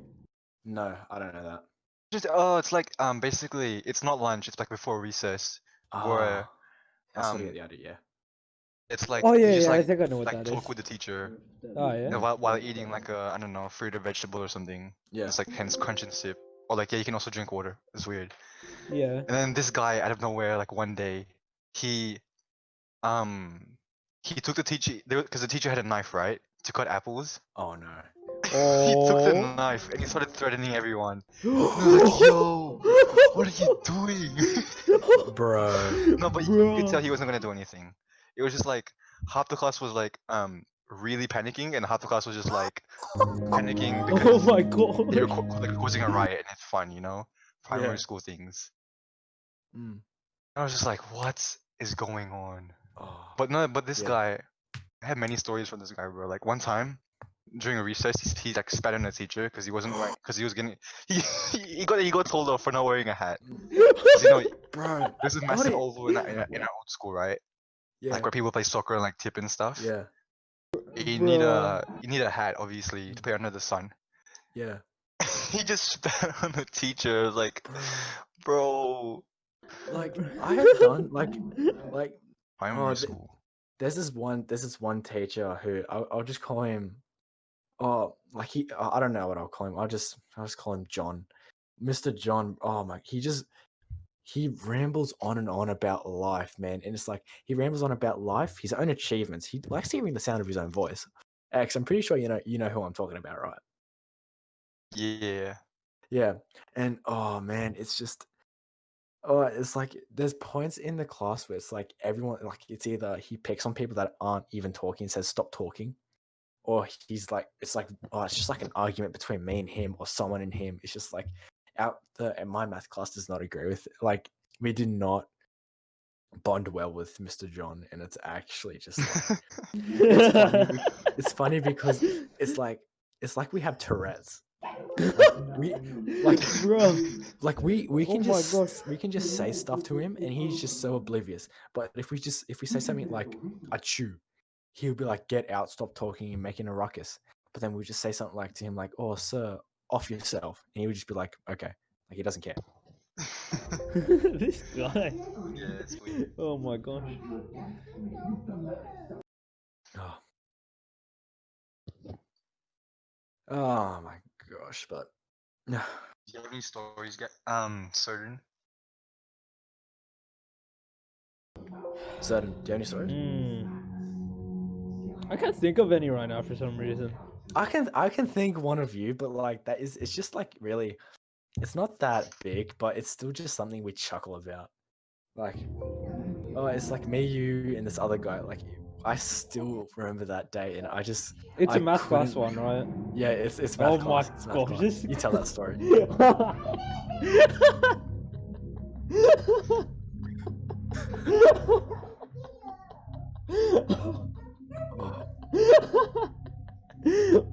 No, I don't know that. Just it's like basically it's not lunch. It's like before recess, where I sort of get um the idea. Yeah. it's like Oh you yeah, just yeah. I like think I know what that talk is. with the teacher, Oh yeah. while eating like a I don't know fruit or vegetable or something. Yeah. It's like hence Crunch and Sip, or like yeah, you can also drink water. It's weird. Yeah. And then this guy out of nowhere, like one day, he um he took the teacher because the teacher had a knife, right, to cut apples. Oh no. He took the Oh. knife and he started threatening everyone. And I was like, yo, what are you doing? Bro. No, but you could tell Bro. he wasn't gonna do anything. It was just like half the class was like really panicking, and half the class was just like panicking Oh because my they're god. like causing a riot and it's fun, you know, primary Yeah. school things. Mm. I was just like, what is going on? Oh. But no, but this Yeah. guy, I had many stories from this guy, bro. Like one time during a recess, he like spat on the teacher because he wasn't wearing, because he was getting, he, he got told off for not wearing a hat. 'Cause, you know, Bro. there's a What massive it- oval in our old school, right? Yeah. Like where people play soccer and like tip and stuff. Yeah. Bro. You need a hat obviously to play under the sun. Yeah. He just spat on the teacher. Like, bro, Like I have done like primary oh school. there's this one teacher who I'll just call him like I don't know what I'll call him. I'll just call him John. Mr. John. Oh my, he rambles on and on about life, man. And it's like he rambles on about life, his own achievements. He likes hearing the sound of his own voice. X, I'm pretty sure you know who I'm talking about, right? Yeah. Yeah. And oh man, it's just oh, it's like there's points in the class where it's like everyone like it's either he picks on people that aren't even talking and says stop talking, or he's like it's like oh it's just like an argument between me and him or someone and him. It's just like and my math class does not agree with like we did not bond well with Mr. John, and it's actually just like it's funny because it's like we have Tourette's. Bro. We Oh can my we can just say stuff to him and he's just so oblivious. But if we say something like achoo, he'll be like, get out, stop talking and making a ruckus. But then we just say something like to him like, oh sir, off yourself, and he would just be like, okay, like he doesn't care. This guy. Yeah, it's weird. Oh my gosh. Oh, oh my gosh, but Do you have any stories? Certain. certain, do you have any stories? I can't think of any right now for some reason. I can think one of you, but like that is it's just like really it's not that big, but it's still just something we chuckle about. Like oh, it's like me, you, and this other guy. Like I still remember that day, and It's I a math class couldn't- one, right? Yeah, it's math Oh class. my It's math gosh, class. this- You tell that story.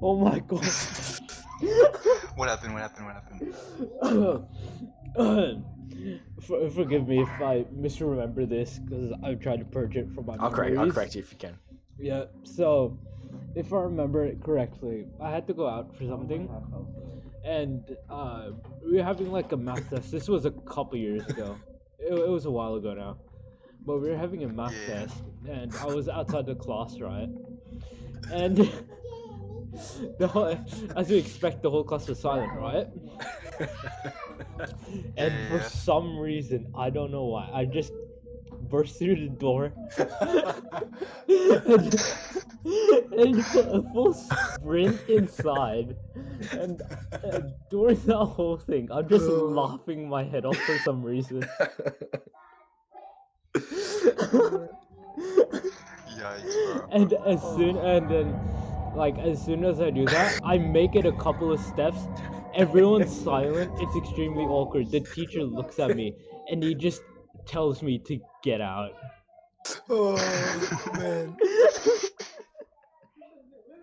Oh my god. What happened? What happened? What happened? Forgive me if I misremember this because I've tried to purge it from my I'll memories. correct you if you can. Yeah, so if I remember it correctly, I had to go out for something, and we were having like a math test. This was a couple years ago. It was a while ago now, but we were having a math Yeah. test, and I was outside the class, right? And as you expect, the whole class was silent, right? And for Yeah. some reason, I don't know why, I just burst through the door and a full sprint inside. And during that whole thing, I'm just laughing my head off for some reason. Yikes, bro. And as soon as I do that, I make it a couple of steps. Everyone's silent. It's extremely awkward. The teacher looks at me and he just tells me to get out. Oh man.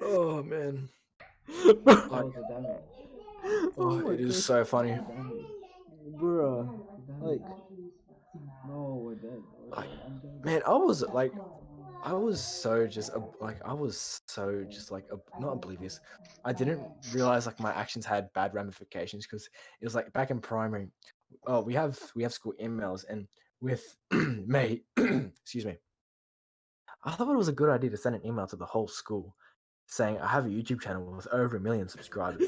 Oh man. Bro. Oh, my it is gosh. so funny. Bruh. Like, Like, man, I was like, I was so just I was so just like not oblivious. I didn't realize like my actions had bad ramifications because it was like back in primary. Oh, we have school emails, and with May, excuse me, I thought it was a good idea to send an email to the whole school saying I have a YouTube channel with over 1 million subscribers,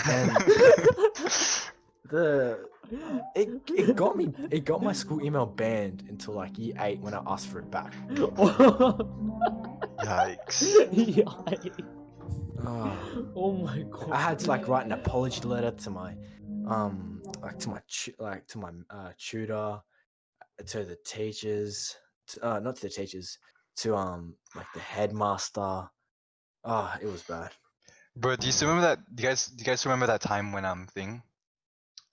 and the it got my school email banned until like year 8 when I asked for it back. Yikes. Yikes. Ah. Oh my god. I had to like write an apology letter to my tutor, to the teachers, not to the teachers, to like the headmaster. Ah, it was bad. Bro, do you still remember that? Do you guys remember that time when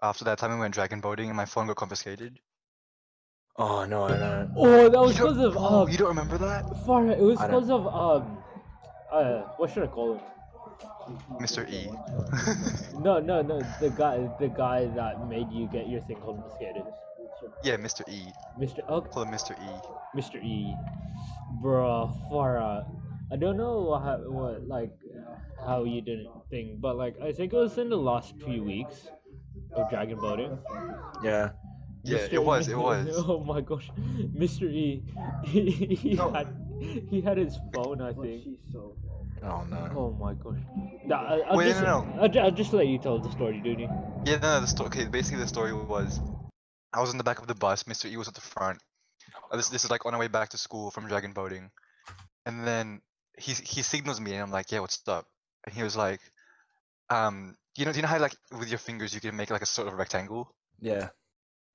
after that time we went dragon boating and my phone got confiscated? Oh no, I don't. Oh, that was You don't, because of oh, you don't remember that? Farah, it was I don't. because of what should I call him? Mr. E. No, the guy that made you get your thing confiscated. Yeah, Mr. E. Mr. Oh, Call him Mr. E. Mr. E. Bruh, Farah. I don't know how you didn't think, but like I think it was in the last few weeks of dragon boating. Yeah. Yeah, Mr. it was. It was. Oh my gosh, Mr. E. He No. had his phone, I think. Oh no. Oh my gosh. I'll Wait, just no. I'll just let you tell the story, dude. Yeah, no. Okay, basically the story was I was in the back of the bus. Mr. E was at the front. This is like on our way back to school from dragon boating, and then he signals me, and I'm like, yeah, what's up? And he was like, do you know how like with your fingers you can make like a sort of rectangle? Yeah.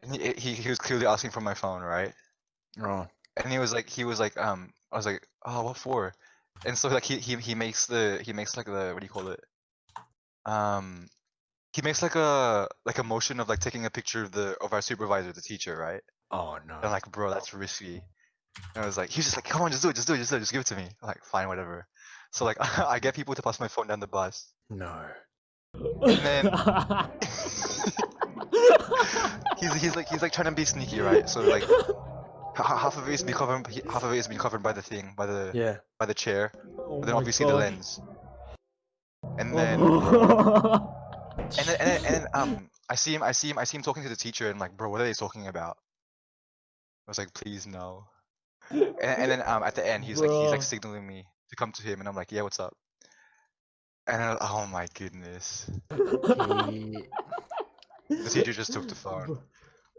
And he was clearly asking for my phone, right? Oh. And I was like, oh, what for? And so like he makes like the, what do you call it? Um, he makes like a motion of like taking a picture of our supervisor, the teacher, right? Oh And no. I'm like, bro, that's risky. And I was like, he's just like, come on, just do it, just do it, just do it, just give it to me. I'm like, fine, whatever. So like I get people to pass my phone down the bus, No. and then he's like trying to be sneaky, right? So like half of it is being covered, half of it is being covered by the thing, Yeah. by the chair, Oh but then my obviously the gosh. lens. And then I see him talking to the teacher, and like, bro, what are they talking about? I was like, please no. And then at the end he's like Bruh. signaling me to come to him, and I'm like, yeah, what's up? And oh my goodness, He, the teacher just took the phone.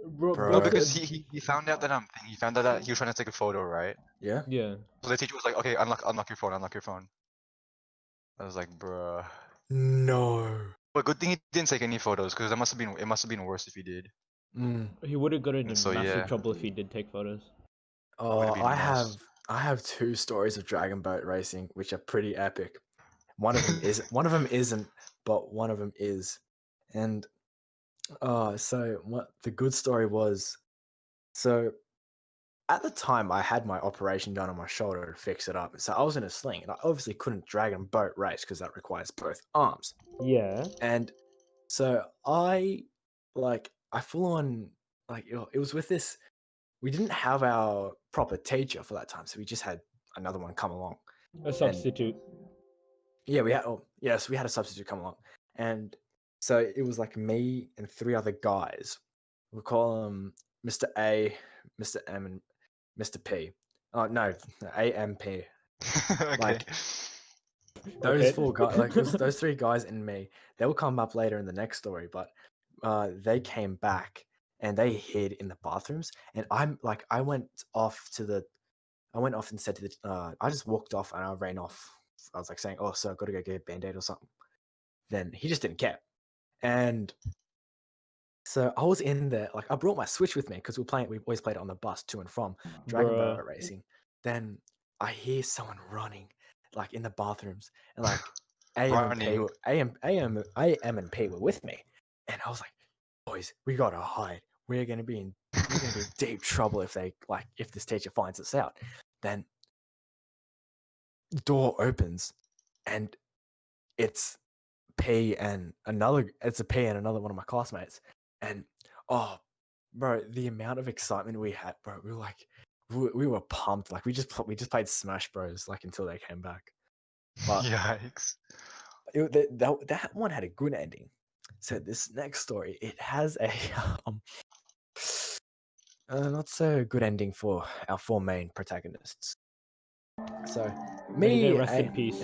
Bro, No, Bro. because he found out that he found out that he was trying to take a photo, right? Yeah. Yeah. So the teacher was like, okay, unlock your phone, unlock your phone. I was like, bruh. No. But good thing he didn't take any photos, because it must have been worse if he did. Mm. He would have gotten And in so massive yeah, trouble if he did take photos. would Oh, have been mess. I have 2 stories of dragon boat racing which are pretty epic. One of them isn't, but one of them is. And so what the good story was, so at the time I had my operation done on my shoulder to fix it up. So I was in a sling, and I obviously couldn't dragon boat race because that requires both arms. Yeah. And so I full on it was with this. We didn't have our proper teacher for that time, so we just had another one come along. A substitute. Yeah, we had. Oh, yes, we had a substitute come along, and so it was like me and 3 other guys. We'll call them Mr. A, Mr. M, and Mr. P. Oh no, AMP. Okay. Like those Okay. 4 guys, like those 3 guys and me. They will come up later in the next story, but they came back and they hid in the bathrooms, and I went off and said to the I just walked off and I ran off. I was like saying, "Oh, so I've got to go get a band-aid or something." Then he just didn't care. And so I was in there, like I brought my Switch with me because we always played it on the bus to and from Dragon Bruh. Boat Racing. Then I hear someone running, like in the bathrooms, and like AM and P Running. AM and P were with me. And I was like, boys, we gotta hide. We're gonna be in deep trouble if this teacher finds us out. Then door opens, and it's P and another. It's a P and another one of my classmates, and oh, bro, the amount of excitement we had, bro. We were like, we were pumped. Like we just played Smash Bros. Like until they came back. But Yikes. that one had a good ending. So this next story, it has a um, not so good ending for our four main protagonists. So May they me, rest in peace.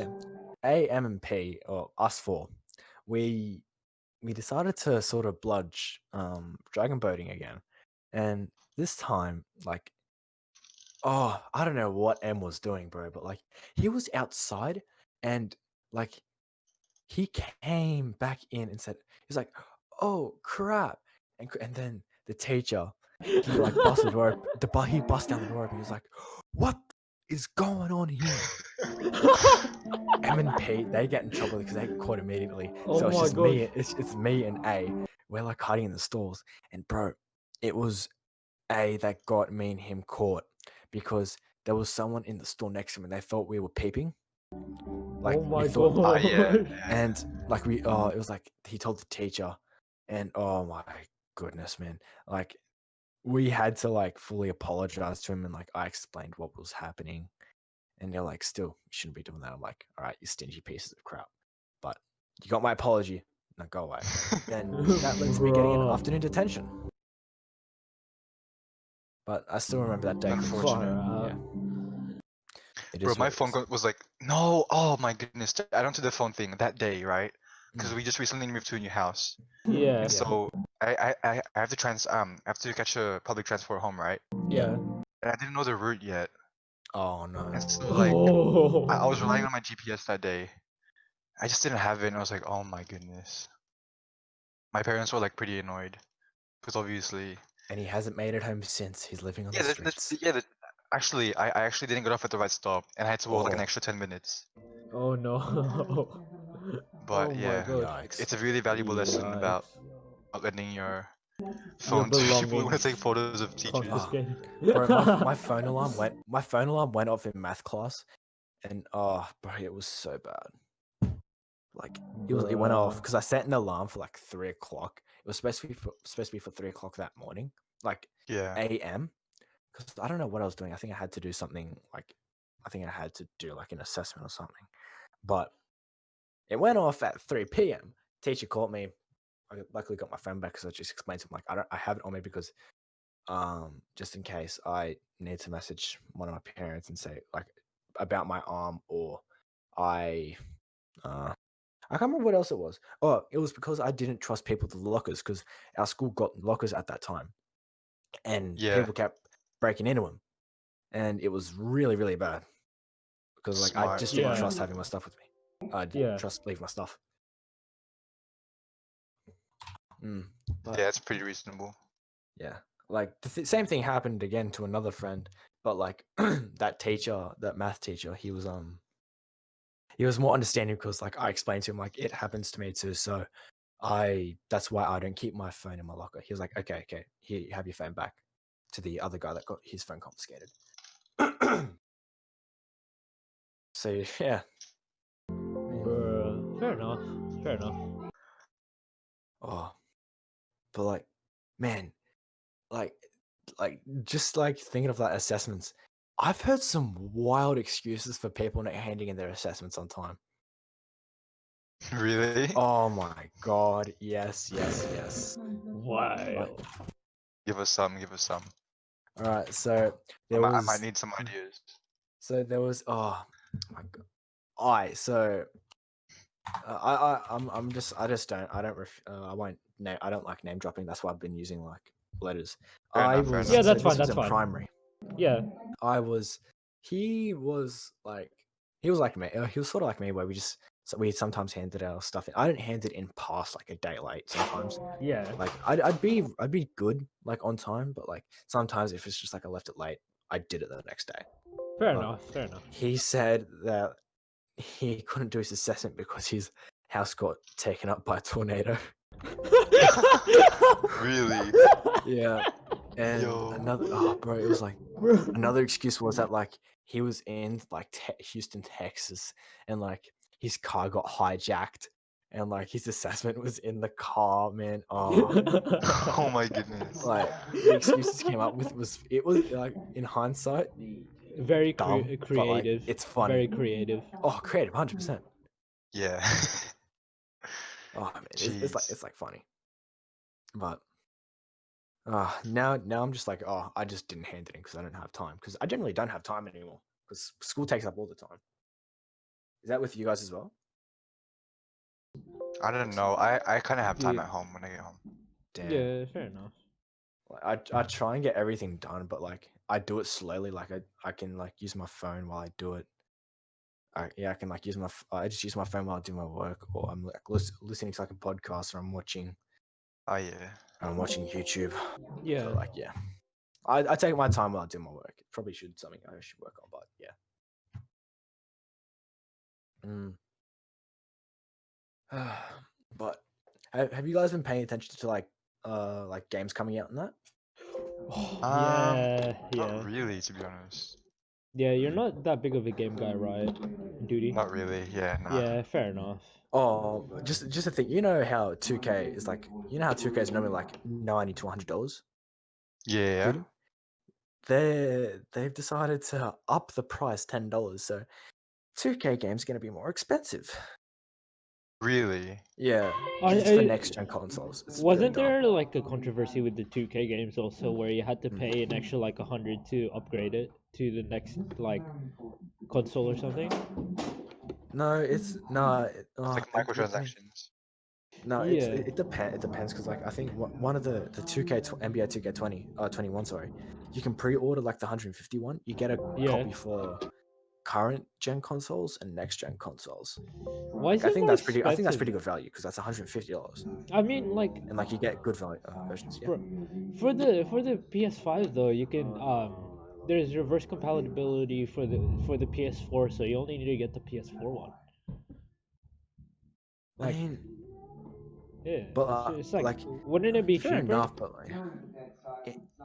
A, M, and P, or us four, we decided to sort of bludge dragon boating again, and this time like I don't know what M was doing, bro, but like he was outside and like he came back in and said he's like, "Oh crap!" and then the teacher he like busted the door. He bust down the door open. He was like, "What is going on here?" M and P they get in trouble because they get caught immediately. Oh So it's my just gosh. me. It's me and A. We're like hiding in the stalls, and bro, it was A that got me and him caught because there was someone in the store next to him, and they thought we were peeping. Like Oh my we thought, god. Yeah. and like it was like he told the teacher, and oh my goodness, man, like we had to like fully apologize to him, and like I explained what was happening, and they're like, still, you shouldn't be doing that. I'm like, all right, you stingy pieces of crap, but you got my apology. Now go away. Then that led to me getting an Bruh. afternoon detention. But I still remember that day. 'cause, Unfortunate. Far Yeah. out. It Bro, is my what it phone is. was like, no, oh my goodness. I don't do the phone thing that day, right? Because Mm. we just recently moved to a new house. Yeah. And Yeah. so I have to I have to catch a public transport home, right? Yeah. And I didn't know the route yet. Oh no. And so like Oh. I was relying on my GPS that day. I just didn't have it, and I was like, oh my goodness. My parents were like pretty annoyed. Because obviously And he hasn't made it home since. He's living on yeah, the streets. actually I actually didn't get off at the right stop, and I had to walk like an Oh. extra 10 minutes. Oh no. But Oh my yeah, gosh. Yikes. it's a really valuable lesson about Yikes. lending your Your phone to people who want to belongings take photos of teachers. confiscated. Bro, my phone alarm went off in math class, and bro, it was so bad. Like it went off Bruh. because I set an alarm for like 3 o'clock. It was supposed to be for 3 o'clock that morning, like Yeah. a.m. Because I don't know what I was doing. I think I had to do something like I think I had to do like an assessment or something. But it went off at 3 p.m. Teacher called me. I luckily got my phone back because I just explained to him like I have it on me because just in case I need to message one of my parents and say like about my arm or I I can't remember what else it was. Oh, it was because I didn't trust people to the lockers because our school got lockers at that time, and Yeah. people kept breaking into them, and it was really really bad because like I Smart. just didn't Yeah. trust having my stuff with me. I didn't Yeah. trust leaving my stuff. But Yeah, it's pretty reasonable. yeah, like the same thing happened again to another friend, but like that math teacher, he was more understanding because like I explained to him like it happens to me too, so that's why I don't keep my phone in my locker. He was like, okay, here you have your phone back, to the other guy that got his phone confiscated. So yeah, Bruh. Fair enough. Fair enough. oh, but like, man, like just like thinking of like assessments, I've heard some wild excuses for people not handing in their assessments on time. Really? Oh my god, yes. Wow. Give us some. Give us some. All right, so I there might was need some ideas. so there was oh my god. I won't name. I don't like name dropping. That's why I've been using like letters. Fair I enough, fair was enough. Yeah, that's so fine. this was That's in fine. primary. Yeah. He was like me. He was sort of like me, where we sometimes handed our stuff in. I didn't hand it in past like a day late sometimes. Yeah. Like I'd be good like on time, but like sometimes if it's just like I left it late, I did it the next day. Fair But enough. Fair enough. he said that he couldn't do his assessment because his house got taken up by a tornado. Really? Yeah. And Yo. another, oh, bro, it was like another excuse was that like he was in like Houston, Texas, and like his car got hijacked, and like his assessment was in the car, man. Oh, Oh my goodness. like the excuses came up with was like in hindsight Very dumb, but like creative. it's funny. Very creative. Oh, creative, 100%. Yeah. Oh man, Jeez. it's like funny, but now I'm just like, oh, I just didn't hand it in because I don't have time, because I generally don't have time anymore because school takes up all the time. Is that with you guys as well? I don't know. I kind of have time Yeah. at home when I get home. Damn. Yeah, fair enough. Like, I try and get everything done, but like I do it slowly. Like I can like use my phone while I do it. I can like use I just use my phone while I do my work, or I'm like listening to like a podcast, or Oh yeah. I'm watching YouTube. Yeah. So like yeah, I take my time while I do my work. It probably something I should work on, but yeah. But have you guys been paying attention to like games coming out and that? Yeah, yeah. Not really, to be honest. Yeah, you're not that big of a game guy, right? Duty? Not really. Yeah, nah. Yeah, fair enough. Oh, just a thing. You know how 2K is like. You know how 2K is normally like $90 to $100. Yeah. They've decided to up the price $10. So 2K games going to be more expensive. Really? Yeah, it's for next gen consoles. It's Wasn't really dumb. there like a controversy with the 2K games also where you had to pay an extra like 100 to upgrade it to the next like console or something? No, it's no. It's like microtransactions. No, Yeah. it depends. It depends because like I think one of the 2K NBA 2K 21, sorry, you can pre-order like the 151. You get a Yeah. copy for current gen consoles and next gen consoles. Why is I it think more that's pretty. I think that's pretty expensive? good value because that's $150, I mean, like, and like you get good value versions. Yeah. for the PS5 though, you can there's reverse compatibility for the PS4, so you only need to get the PS4 one. I Like, mean, yeah, but it's like, like, wouldn't it be fair cheaper? enough, but like,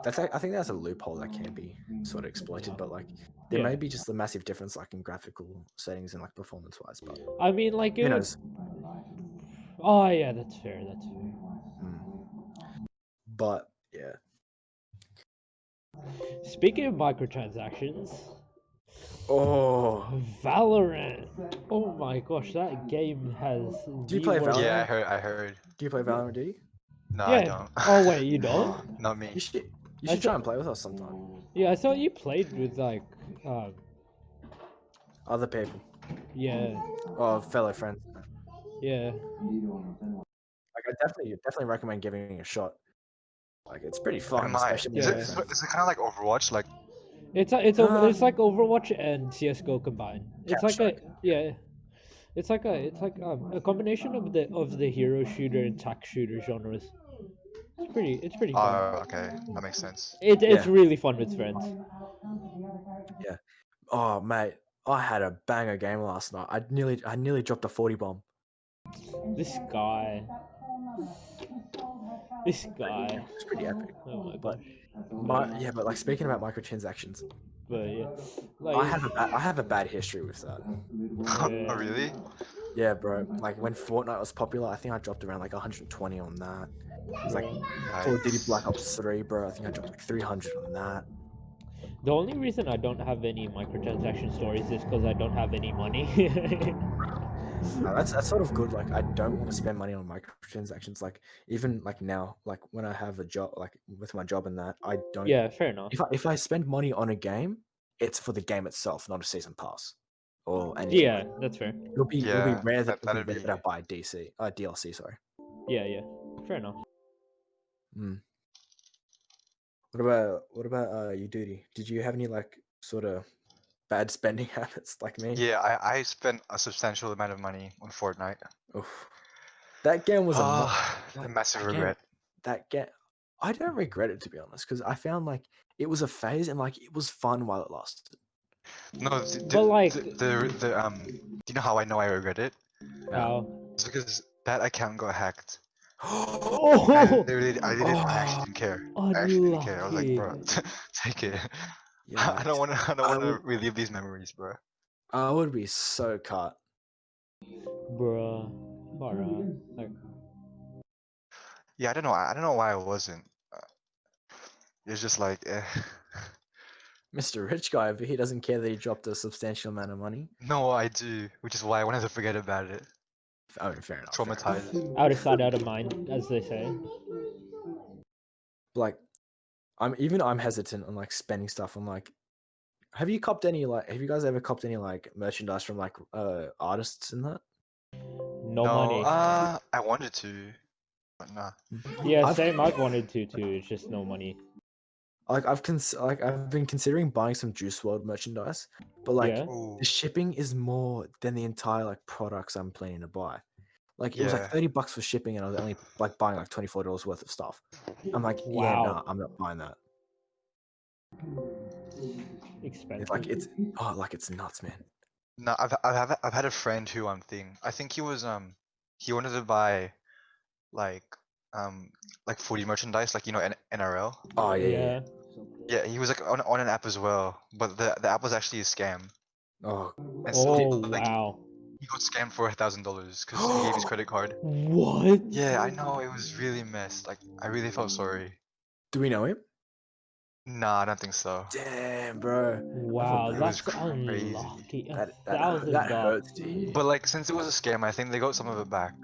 I think that's a loophole that can be sort of exploited. But like, there may be just a massive difference like in graphical settings and like performance wise. But I mean, like, who knows? Oh yeah, that's fair. That's fair. But yeah. Speaking of microtransactions, Oh, Valorant. Oh my gosh, that game has. do you play Valorant? Yeah, I heard. Do you play Valorant? Do you? No, Yeah. I don't. Oh wait, you don't? Not me. You should try and play with us sometime. Yeah, I thought you played with like, Other people. yeah, Oh, fellow friends. yeah. Like I definitely recommend giving it a shot. Like it's pretty I fun, might. especially Is with it, your friends. is it kind of like Overwatch? Like, It's like Overwatch and CS:GO combined. It's like a Counter-Strike. It's like a combination of the hero shooter and tech shooter genres. It's pretty fun. oh, okay, that makes sense. It's really fun with friends. Yeah. Oh mate, I had a banger game last night. I nearly dropped a 40 bomb. This guy. This guy. It's pretty epic. Oh my But gosh. but like speaking about microtransactions, But yeah, like I have a bad history with that. Oh, really? Yeah, bro. Like when Fortnite was popular, I think I dropped around like 120 on that. It was like Call of Duty Black Ops 3, bro. I think I dropped like 300 on that. the only reason I don't have any microtransaction stories is because I don't have any money. That's sort of good. Like I don't want to spend money on microtransactions. Like even like now, like when I have a job, like with my job and that, I don't. Yeah, fair enough. If I spend money on a game, it's for the game itself, not a season pass or anything. Yeah, that's fair. It'll be rare that that'd be. I buy DLC. Sorry. Yeah, fair enough. What about you, Duty? Did you have any like sort of bad spending habits like me? Yeah, I spent a substantial amount of money on Fortnite. Oof. That game was a like, massive that game- regret. That game, I don't regret it to be honest, because I found like it was a phase and like it was fun while it lasted. No, But, like- do you know how I know I regret it? How? It's because that account got hacked. Oh, I actually didn't care. I actually didn't care. I was like, unlucky. bro, take it. Yeah, I don't want to. I don't I want to would, relive these memories, bro. I would be so cut. Bruh. Alright. Like, Yeah, I don't know. I don't know why I wasn't. It's just like, Mr. Rich Guy, but he doesn't care that he dropped a substantial amount of money. no, I do, which is why I wanted to forget about it. I mean, fair enough. Fair enough. Traumatized. out of sight, out of mind, as they say. Like, I'm hesitant on like spending stuff on like. Have you copped any like? Have you guys ever copped any like merchandise from like artists and that? No No, money. I wanted to, but nah. Yeah, I've- same. I've wanted to too. It's just no money. Like I've been considering buying some Juice World merchandise, but like Yeah. Ooh, the shipping is more than the entire like products I'm planning to buy. Like it was like yeah. $30 for shipping, and I was only like buying like $24 worth of stuff. I'm like, yeah, Wow. nah, I'm not buying that. Expensive. It's nuts, man. No, I've had a friend who I think he wanted to buy like like footy merchandise, like NRL. Oh yeah, yeah. Yeah. Yeah, he was like on an app as well, but the app was actually a scam, Oh, and so he Oh like wow. he got scammed for $1,000 because he gave his credit card. What? Yeah, I know, it was really messed. Like I really felt sorry. do we know him? Nah, I don't think so. Damn, bro. Wow, It was that's crazy. unlucky. That $1,000. hurts to hear. But like since it was a scam, I think they got some of it back,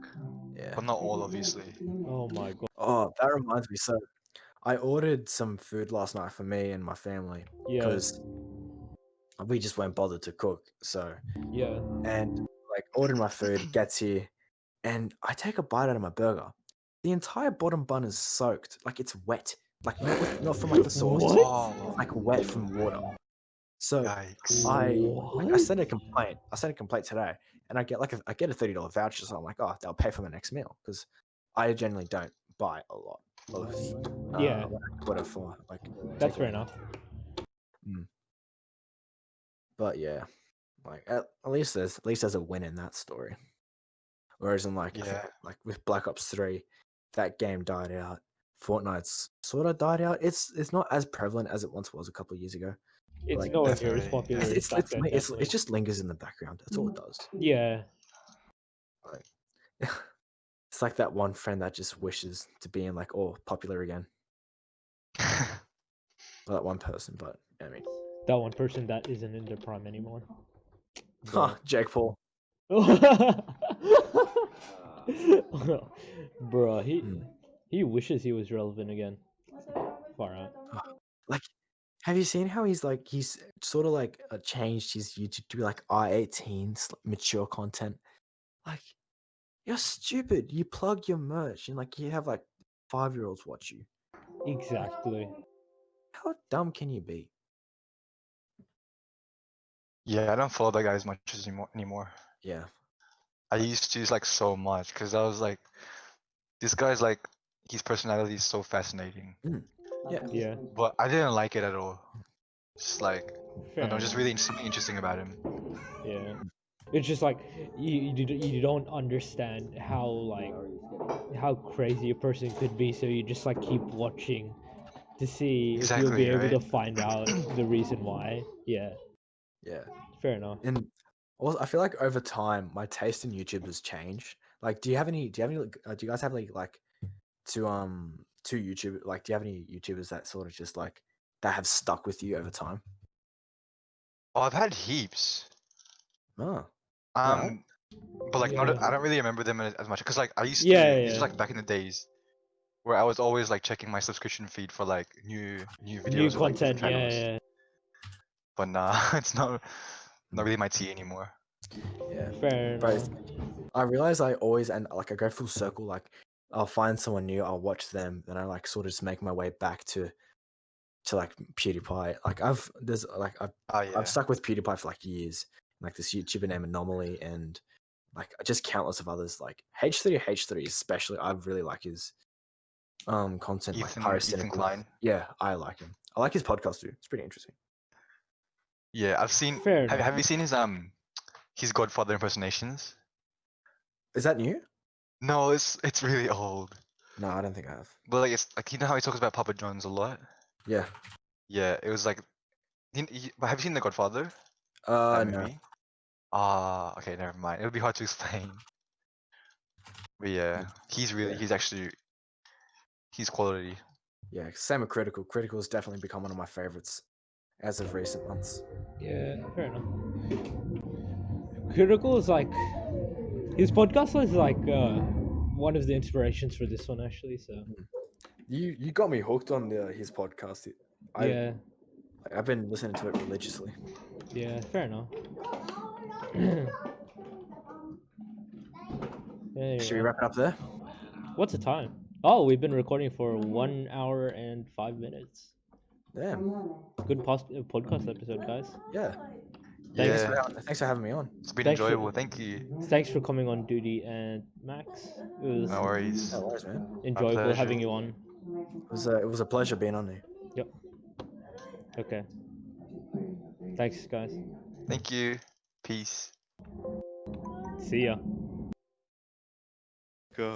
Yeah. but not all, obviously. Oh my god. Oh, that reminds me. So I ordered some food last night for me and my family Yeah. because we just weren't bothered to cook. So Yeah. and like ordered my food, gets here, and I take a bite out of my burger. The entire bottom bun is soaked, like it's wet, like not from like the sauce, What? Oh, like wet from water. So yikes. I sent a complaint. I sent a complaint today, and I get I get a $30 voucher. So I'm like, oh, they'll pay for my next meal because I generally don't buy a lot of Yeah. when I order for like That's fair takeaway. enough. But yeah, like at least there's a win in that story. Whereas in like I think Yeah. like with Black Ops 3, that game died out. Fortnite's sort of died out. It's not as prevalent as it once was a couple of years ago. It's Like nowhere near as Definitely. popular as it's back then, definitely. it just lingers in the background. That's all it does. Yeah. Like it's like that one friend that just wishes to be in like popular again. Or that one person, but I mean, That one person that isn't in their prime anymore. Jake Paul. Bruh, Hmm. he wishes he was relevant again. Far out. Like, have you seen how he's sort of like changed his YouTube to be like R18 mature content? Like, you're stupid. You plug your merch and like you have like 5-year-olds watch you. Exactly. How dumb can you be? Yeah, I don't follow that guy as much anymore. Yeah. I used to like so much because I was like, this guy's like, his personality is so fascinating, Yeah. Yeah. but I didn't like it at all. Just like, I Fair don't know, just enough. really something interesting about him. Yeah. It's just like you don't understand how crazy a person could be, so you just like keep watching to see if you'll be Exactly, able right? to find out the reason why. Yeah. Yeah. Fair enough. And also, I feel like over time, my taste in YouTube has changed. Like, do you you guys have any like to YouTube? Like, do you have any YouTubers that sort of just like that have stuck with you over time? Oh, I've had heaps. Oh, Um, but like Yeah. I don't really remember them as much because like I used Yeah, to. yeah, This was yeah. like back in the days where I was always like checking my subscription feed for like new New videos or like different content. Yeah, channels. yeah. But nah, it's not really my tea anymore. yeah. Fair But enough. I realize I always and like I go full circle. Like, I'll find someone new, I'll watch them, then I like sort of just make my way back to like PewDiePie. Like I've Oh yeah. stuck with PewDiePie for like years. Like this YouTuber named Anomaly and like just countless of others. Like H3 especially, I really like his content. Like Ethan pyrocynical. Klein. Yeah, I like him. I like his podcast too. It's pretty interesting. Yeah, I've seen. Fair enough. Have you seen his Godfather impersonations? Is that new? No, it's really old. No, I don't think I have. But like it's like you know how he talks about Papa John's a lot. Yeah. Yeah, it was like. Have you seen The Godfather? That No. movie? Ah, okay, never mind. It would be hard to explain. But yeah, he's quality. Yeah, same with Critical. Critical has definitely become one of my favorites as of recent months. Yeah, fair enough. Critical is like his podcast is like one of the inspirations for this one actually. So You got me hooked on his podcast. yeah, I've been listening to it religiously. yeah, fair enough. There you Should we go. wrap it up there? What's the time? Oh, we've been recording for 1 hour and 5 minutes. Damn. Good podcast episode, guys. Yeah. Thanks. Yeah, Thanks for having me on. it's been Thanks for- enjoyable. Thank you. Thanks for coming on, Duty and Max. It was No worries. No worries, man. enjoyable pleasure. having you on. It was a pleasure being on here. Yep. Okay. Thanks, guys. Thank you. Peace. See ya. Go.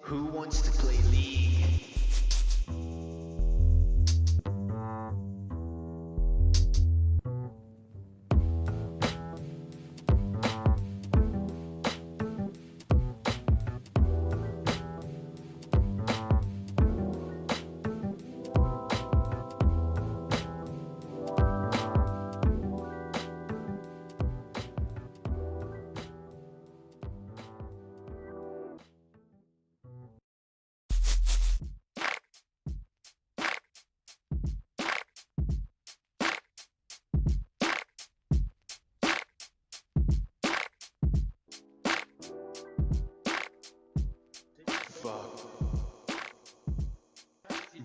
Who wants to play League? Fuck.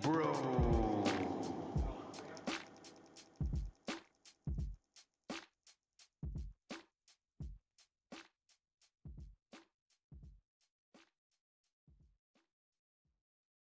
Bro.